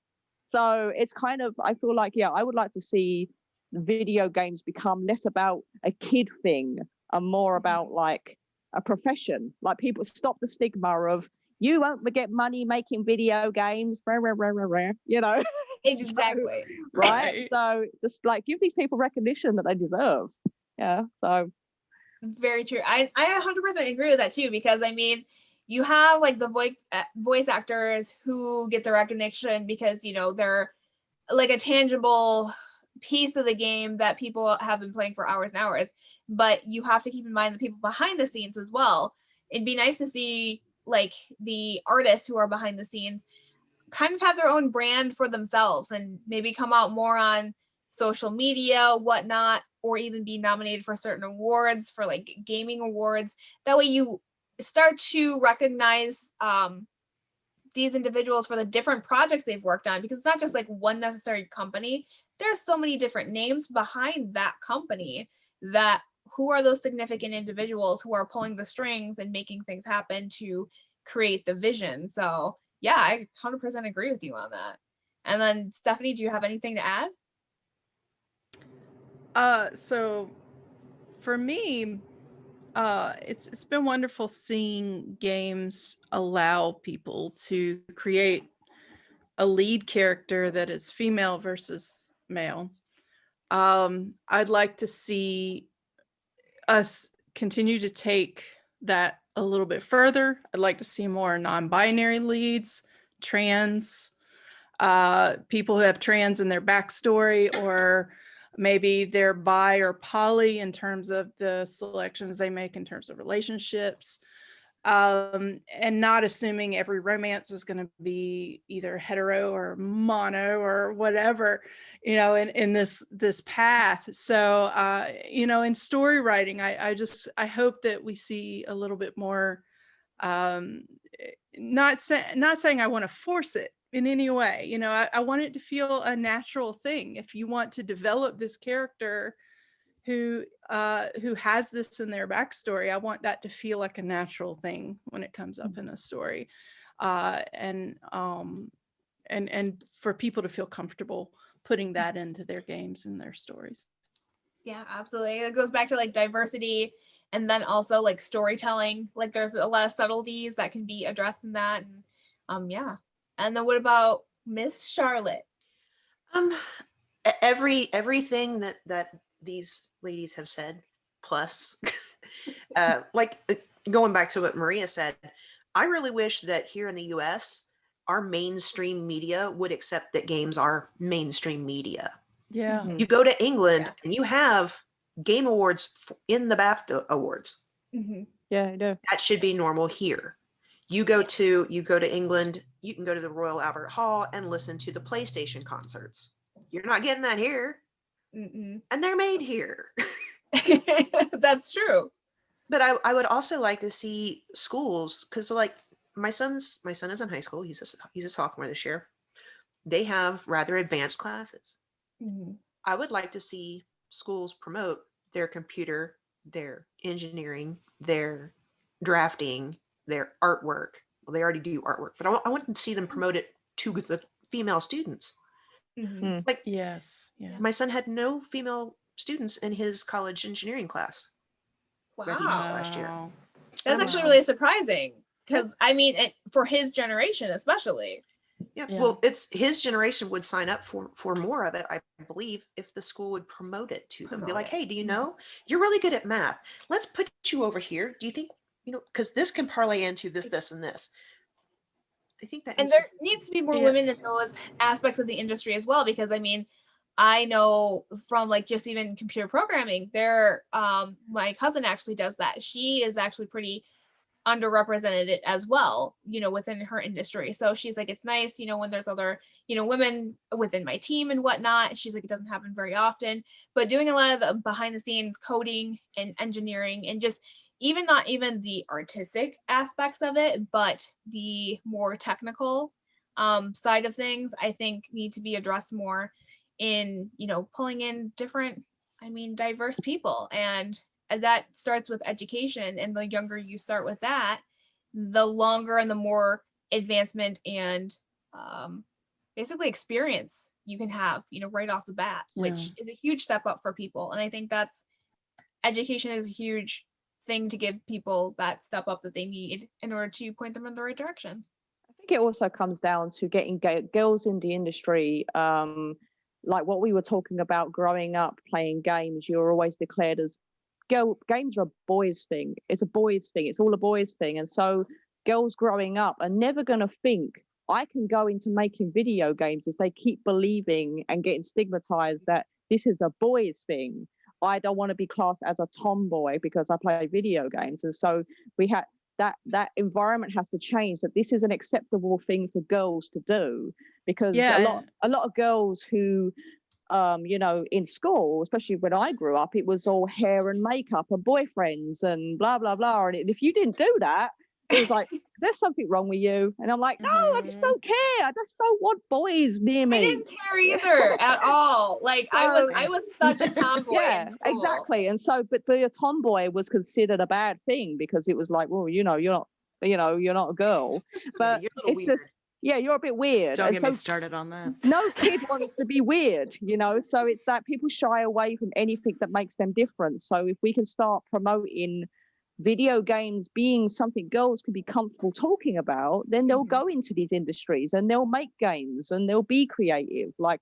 So it's kind of, I feel like, I would like to see video games become less about a kid thing and more about like a profession. Like people stop the stigma of, you won't get money making video games, you know. Exactly. So, right. So just like give these people recognition that they deserve. Yeah. So very true. I 100% agree with that too, because I mean, you have like the voice actors who get the recognition because, you know, they're like a tangible piece of the game that people have been playing for hours and hours. But you have to keep in mind the people behind the scenes as well. It'd be nice to see like the artists who are behind the scenes kind of have their own brand for themselves and maybe come out more on social media, whatnot, or even be nominated for certain awards, for like gaming awards. That way you start to recognize these individuals for the different projects they've worked on, because it's not just like one necessary company. There's so many different names behind that company, that who are those significant individuals who are pulling the strings and making things happen to create the vision. So yeah, I 100% agree with you on that. And then Stephanie, do you have anything to add? So for me, it's been wonderful seeing games allow people to create a lead character that is female versus male. I'd like to see us continue to take that a little bit further. I'd like to see more non-binary leads, trans, people who have trans in their backstory, or maybe they're bi or poly in terms of the selections they make in terms of relationships, and not assuming every romance is going to be either hetero or mono or whatever, you know, in this path. So you know, in story writing, I hope that we see a little bit more, not saying I want to force it in any way, you know. I want it to feel a natural thing. If you want to develop this character who has this in their backstory, I want that to feel like a natural thing when it comes up in a story, and for people to feel comfortable putting that into their games and their stories. Yeah, absolutely. It goes back to like diversity, and then also like storytelling. Like there's a lot of subtleties that can be addressed in that. And yeah. And then what about Miss Charlotte? Everything that these ladies have said, plus going back to what Maria said, I really wish that here in the US, our mainstream media would accept that games are mainstream media. Yeah. You go to England and you have game awards in the BAFTA awards. Yeah, I know. That should be normal here. You go to England, you can go to the Royal Albert Hall and listen to the PlayStation concerts. You're not getting that here. And they're made here. That's true. But I would also like to see schools, because like my son is in high school. He's a sophomore this year. They have rather advanced classes. I would like to see schools promote their computer, their engineering, their drafting, their artwork. Well, they already do artwork, but I want to see them promote it to the female students. It's like, yes, my son had no female students in his college engineering class. Wow. That he taught last year. That's actually really surprising, because I mean, for his generation especially. Yeah, well, it's his generation would sign up for more of it, I believe, if the school would promote it to them. Be like, hey, do you know, you're really good at math. Let's put you over here. Do you think, you know, because this can parlay into this, and this. I think that needs to be more women in those aspects of the industry as well, because I mean, I know from like just even computer programming, my cousin actually does that. She is actually pretty underrepresented it as well, within her industry. So she's like, it's nice, when there's other, women within my team and whatnot. She's like, it doesn't happen very often, but doing a lot of the behind the scenes coding and engineering and just not even the artistic aspects of it, but the more technical side of things, I think need to be addressed more in, pulling in different, diverse people. And that starts with education, and the younger you start with that, the longer and the more advancement and basically experience you can have, right off the bat, which is a huge step up for people. And I think education is a huge thing to give people that step up that they need in order to point them in the right direction. I think it also comes down to getting girls in the industry. Like what we were talking about growing up playing games, you're always declared as games are a boys thing. It's a boys thing. It's all a boys thing. And so girls growing up are never going to think I can go into making video games if they keep believing and getting stigmatized that this is a boys thing. I don't want to be classed as a tomboy because I play video games. And so we had that environment has to change, that this is an acceptable thing for girls to do, because a lot of girls who in school, especially when I grew up, it was all hair and makeup and boyfriends and blah blah blah, and if you didn't do that, it was like, there's something wrong with you. And I'm like, no, I just don't care. I just don't want boys near me. I didn't care either at all. Like, so, I was such a tomboy. Yeah, in school. Exactly. And so, but a tomboy was considered a bad thing because it was like, well, you're not a girl. But you're a little it's weird. just, you're a bit weird. Don't get me started on that. No kid wants to be weird, so it's that people shy away from anything that makes them different. So if we can start promoting video games being something girls can be comfortable talking about, then they'll go into these industries and they'll make games and they'll be creative. Like,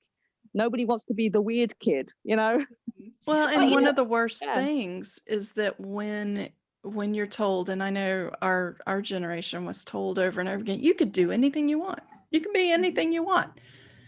nobody wants to be the weird kid, Well, and one of the worst things is that when you're told, and I know our generation was told over and over again, you could do anything you want. You can be anything you want.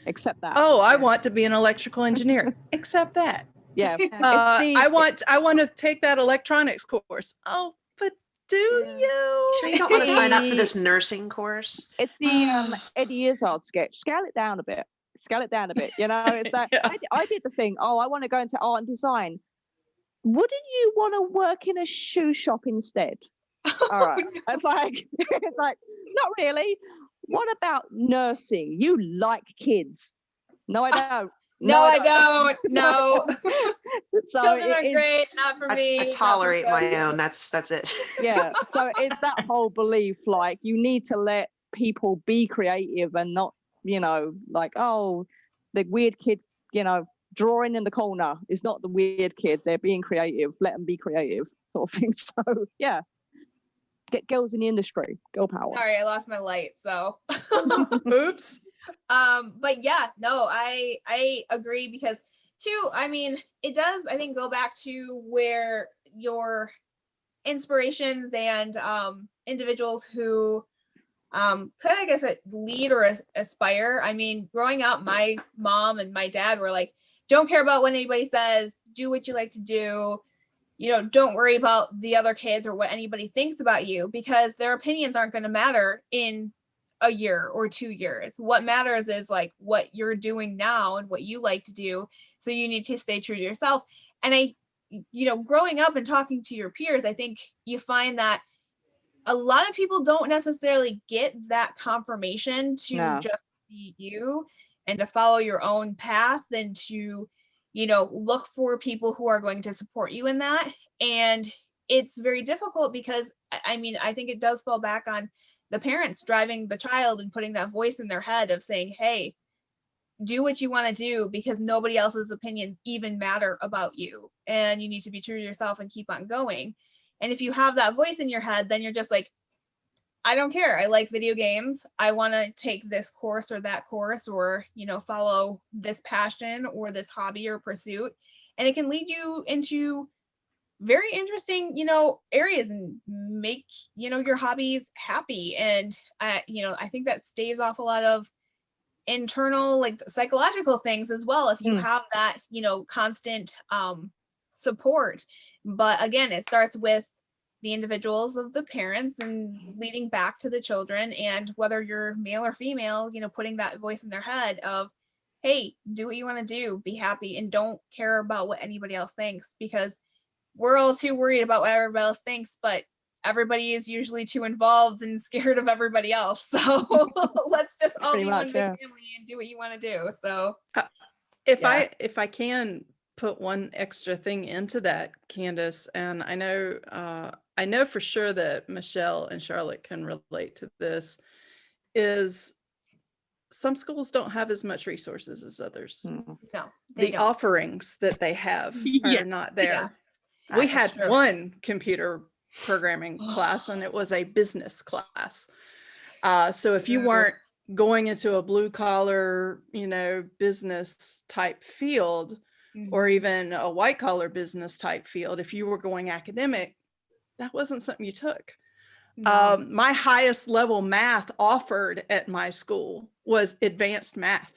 Except that. Oh, I want to be an electrical engineer. Except that. Yeah. I want to take that electronics course. Oh, but do you? Sure you don't want to sign up for this nursing course? It's the Eddie Izzard sketch. Scale it down a bit. It's that I did the thing. Oh, I want to go into art and design. Wouldn't you want to work in a shoe shop instead? All right. It's like not really. What about nursing? You like kids? No, I don't. No, I don't. No. So children are great, not for me. I tolerate my own. That's it. Yeah. So it's that whole belief, like, you need to let people be creative and not, like, oh, the weird kid, drawing in the corner is not the weird kid. They're being creative. Let them be creative, sort of thing. So yeah. Get girls in the industry. Girl power. Sorry, I lost my light. So Oops. But yeah, no, I agree, because too, it does, I think, go back to where your inspirations and individuals who kind of, I guess, lead or aspire. Growing up, my mom and my dad were like, don't care about what anybody says, do what you like to do. Don't worry about the other kids or what anybody thinks about you, because their opinions aren't going to matter in a year or 2 years. What matters is like what you're doing now and what you like to do. So you need to stay true to yourself. And growing up and talking to your peers, I think you find that a lot of people don't necessarily get that confirmation to just be you and to follow your own path, and to look for people who are going to support you in that. And it's very difficult because I think it does fall back on the parents driving the child and putting that voice in their head of saying, hey, do what you want to do, because nobody else's opinions even matter about you, and you need to be true to yourself and keep on going. And if you have that voice in your head, then you're just like, I don't care. I like video games. I want to take this course or that course, or, follow this passion or this hobby or pursuit. And it can lead you into very interesting, areas, and make, your hobbies happy. And, I think that staves off a lot of internal, like, psychological things as well, if you have that, constant support. But again, it starts with the individuals of the parents and leading back to the children, and whether you're male or female, you know, putting that voice in their head of, hey, do what you want to do, be happy, and don't care about what anybody else thinks, because we're all too worried about what everybody else thinks, but everybody is usually too involved and scared of everybody else. So let's just all Pretty be much, one big yeah. family and do what you want to do. So If Yeah. I can put one extra thing into that, Candace, and I know for sure that Michelle and Charlotte can relate to this, is some schools don't have as much resources as others. Mm. no, they The don't. offerings that they have are Yes. not there. Yeah. We That's had true. one computer programming class, and it was a business class. So if you Ooh. weren't going into a blue collar, business type field, or Mhm. even a white collar business type field, if you were going academic, that wasn't something you took. No. My highest level math offered at my school was advanced math.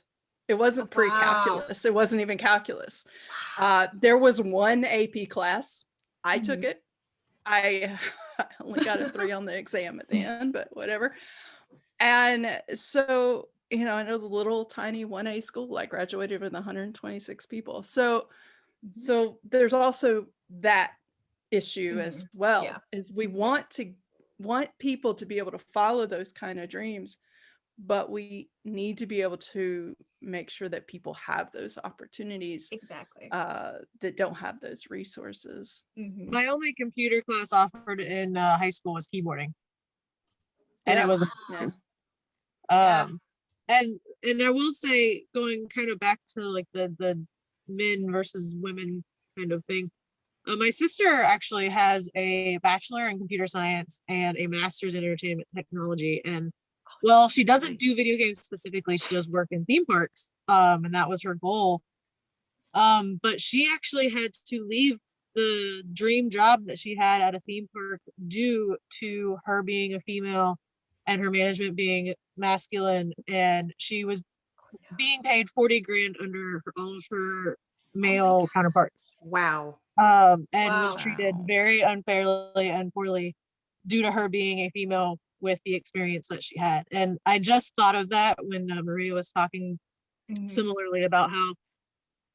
It wasn't Wow. pre-calculus. It wasn't even calculus. There was one AP class. I took it. I only got a 3 on the exam at the end, but whatever. And so, and it was a little tiny 1A school. I graduated with 126 people. So there's also that issue as well. Yeah. Is we want people to be able to follow those kind of dreams, but we need to be able to make sure that people have those opportunities Exactly. that don't have those resources. Mhm. My only computer class offered in high school was keyboarding, and Yeah. it was Yeah. Yeah. and I will say, going kind of back to like the men versus women kind of thing. My sister actually has a bachelor in computer science and a master's in entertainment technology. And well, she doesn't do Nice. video games specifically. She does work in theme parks. And that was her goal. But she actually had to leave the dream job that she had at a theme park due to her being a female and her management being masculine. And she was being paid 40 grand under all of her male counterparts. Wow. And was Wow. treated very unfairly and poorly due to her being a female with the experience that she had. And I just thought of that when Maria was talking similarly about how,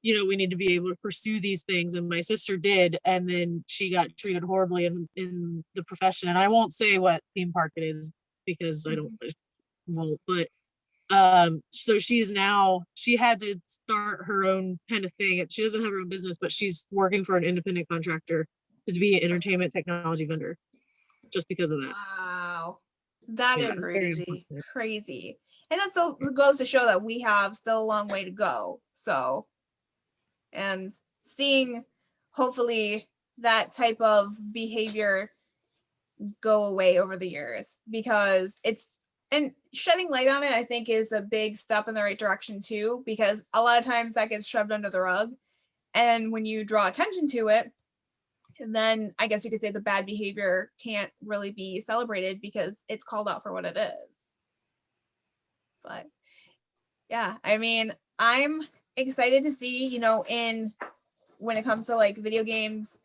we need to be able to pursue these things. And my sister did, and then she got treated horribly in the profession. And I won't say what theme park it is because I won't, but so she had to start her own kind of thing. She doesn't have her own business, but she's working for an independent contractor to be an entertainment technology vendor just because of that. Wow. That Yeah, is Crazy. crazy. And that still goes to show that we have still a long way to go. So, and seeing hopefully that type of behavior go away over the years, because and shedding light on it, I think, is a big step in the right direction too, because a lot of times that gets shoved under the rug. And when you draw attention to it, then I guess you could say the bad behavior can't really be celebrated because it's called out for what it is. But yeah, I mean, I'm excited to see, when it comes to like video games,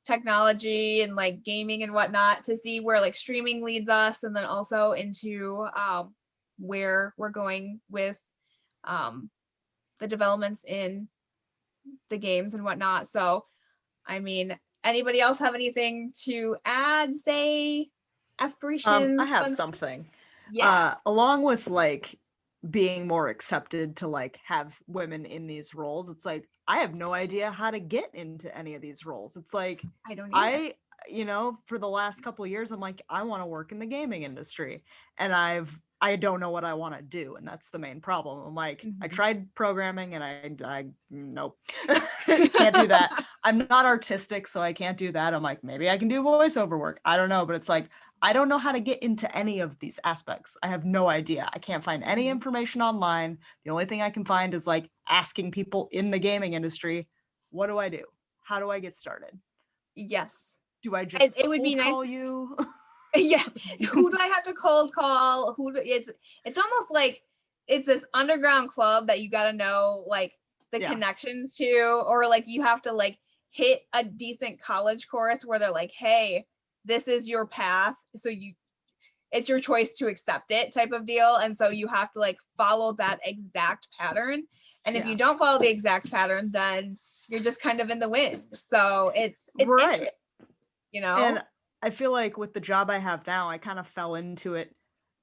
technology and like gaming and whatnot, to see where like streaming leads us, and then also into where we're going with the developments in the games and whatnot. So, I mean, anybody else have anything to add, say, aspirations? I have fun- something. Yeah. Along with like being more accepted to like have women in these roles, it's like I have no idea how to get into any of these roles. It's like I don't either. for the last couple of years, I'm like, I want to work in the gaming industry, and I don't know what I want to do, and that's the main problem. I'm like, I tried programming, and I nope, can't do that. I'm not artistic, so I can't do that. I'm like, maybe I can do voiceover work. I don't know, but it's like I don't know how to get into any of these aspects. I have no idea. I can't find any information online. The only thing I can find is like asking people in the gaming industry, what do I do? How do I get started? Yes. Do I just It would be nice call to- you? Yeah. Who do I have to cold call? It's almost like it's this underground club that you got to know like the connections to, or like you have to like hit a decent college course where they're like, hey, this is your path. So it's your choice to accept it type of deal. And so you have to like follow that exact pattern. And if you don't follow the exact pattern, then you're just kind of in the wind. So it's Right. interesting, you know? And I feel like with the job I have now, I kind of fell into it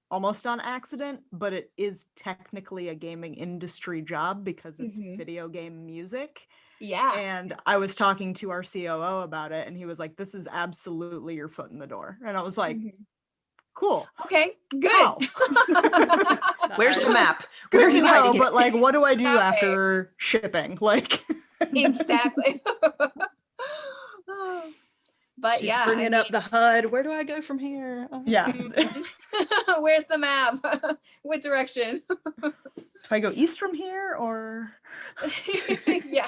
almost on accident, but it is technically a gaming industry job because it's video game music. Yeah. And I was talking to our COO about it, and he was like, this is absolutely your foot in the door. And I was like, cool. Okay, good. Wow. Where's the map? Good Where are to you know, hiding but it? like, what do I do Okay. after shipping? Like, Exactly. But She's yeah, bringing up the HUD. Where do I go from here? Oh. yeah. Where's the map? What direction? Do I go east from here or? Yeah.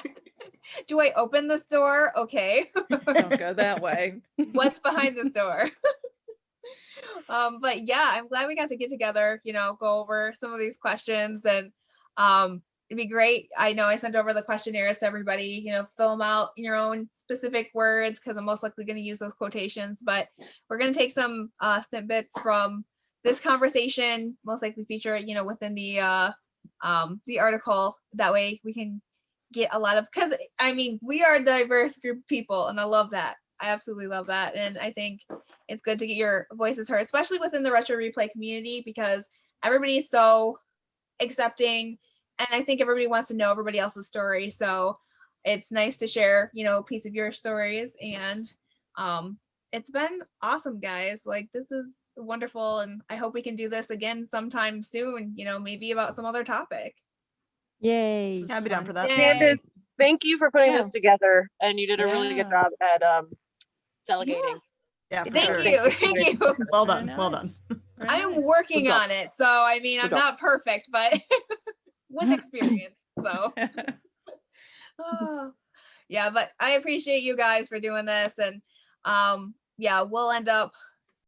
Do I open this door? Okay. Don't go that way. What's behind this door? But yeah, I'm glad we got to get together, you know, go over some of these questions, and it'd be great. I know I sent over the questionnaires to everybody, you know, fill them out in your own specific words, because I'm most likely going to use those quotations, but we're going to take some snippets from this conversation, most likely feature it, you know, within the article. That way we can get a lot of, because I mean, we are a diverse group of people, and I love that. I absolutely love that. And I think it's good to get your voices heard, especially within the retro replay community, because everybody is so accepting, and I think everybody wants to know everybody else's story. So it's nice to share, you know, a piece of your stories. And it's been awesome, guys. Like, this is wonderful. And I hope we can do this again sometime soon, you know, maybe about some other topic. Yay. This is I'd be down fun. for that. Yay. Candid, thank you for putting Yeah. this together, and you did a really good Yeah. job at delegating. Yeah, for Thank sure. you. Thank you. Well Very done. Well done. nice. Very I am nice. working Good job. on it. So, I mean, I'm Good job. not perfect, but with experience. So, yeah, but I appreciate you guys for doing this. And yeah, we'll end up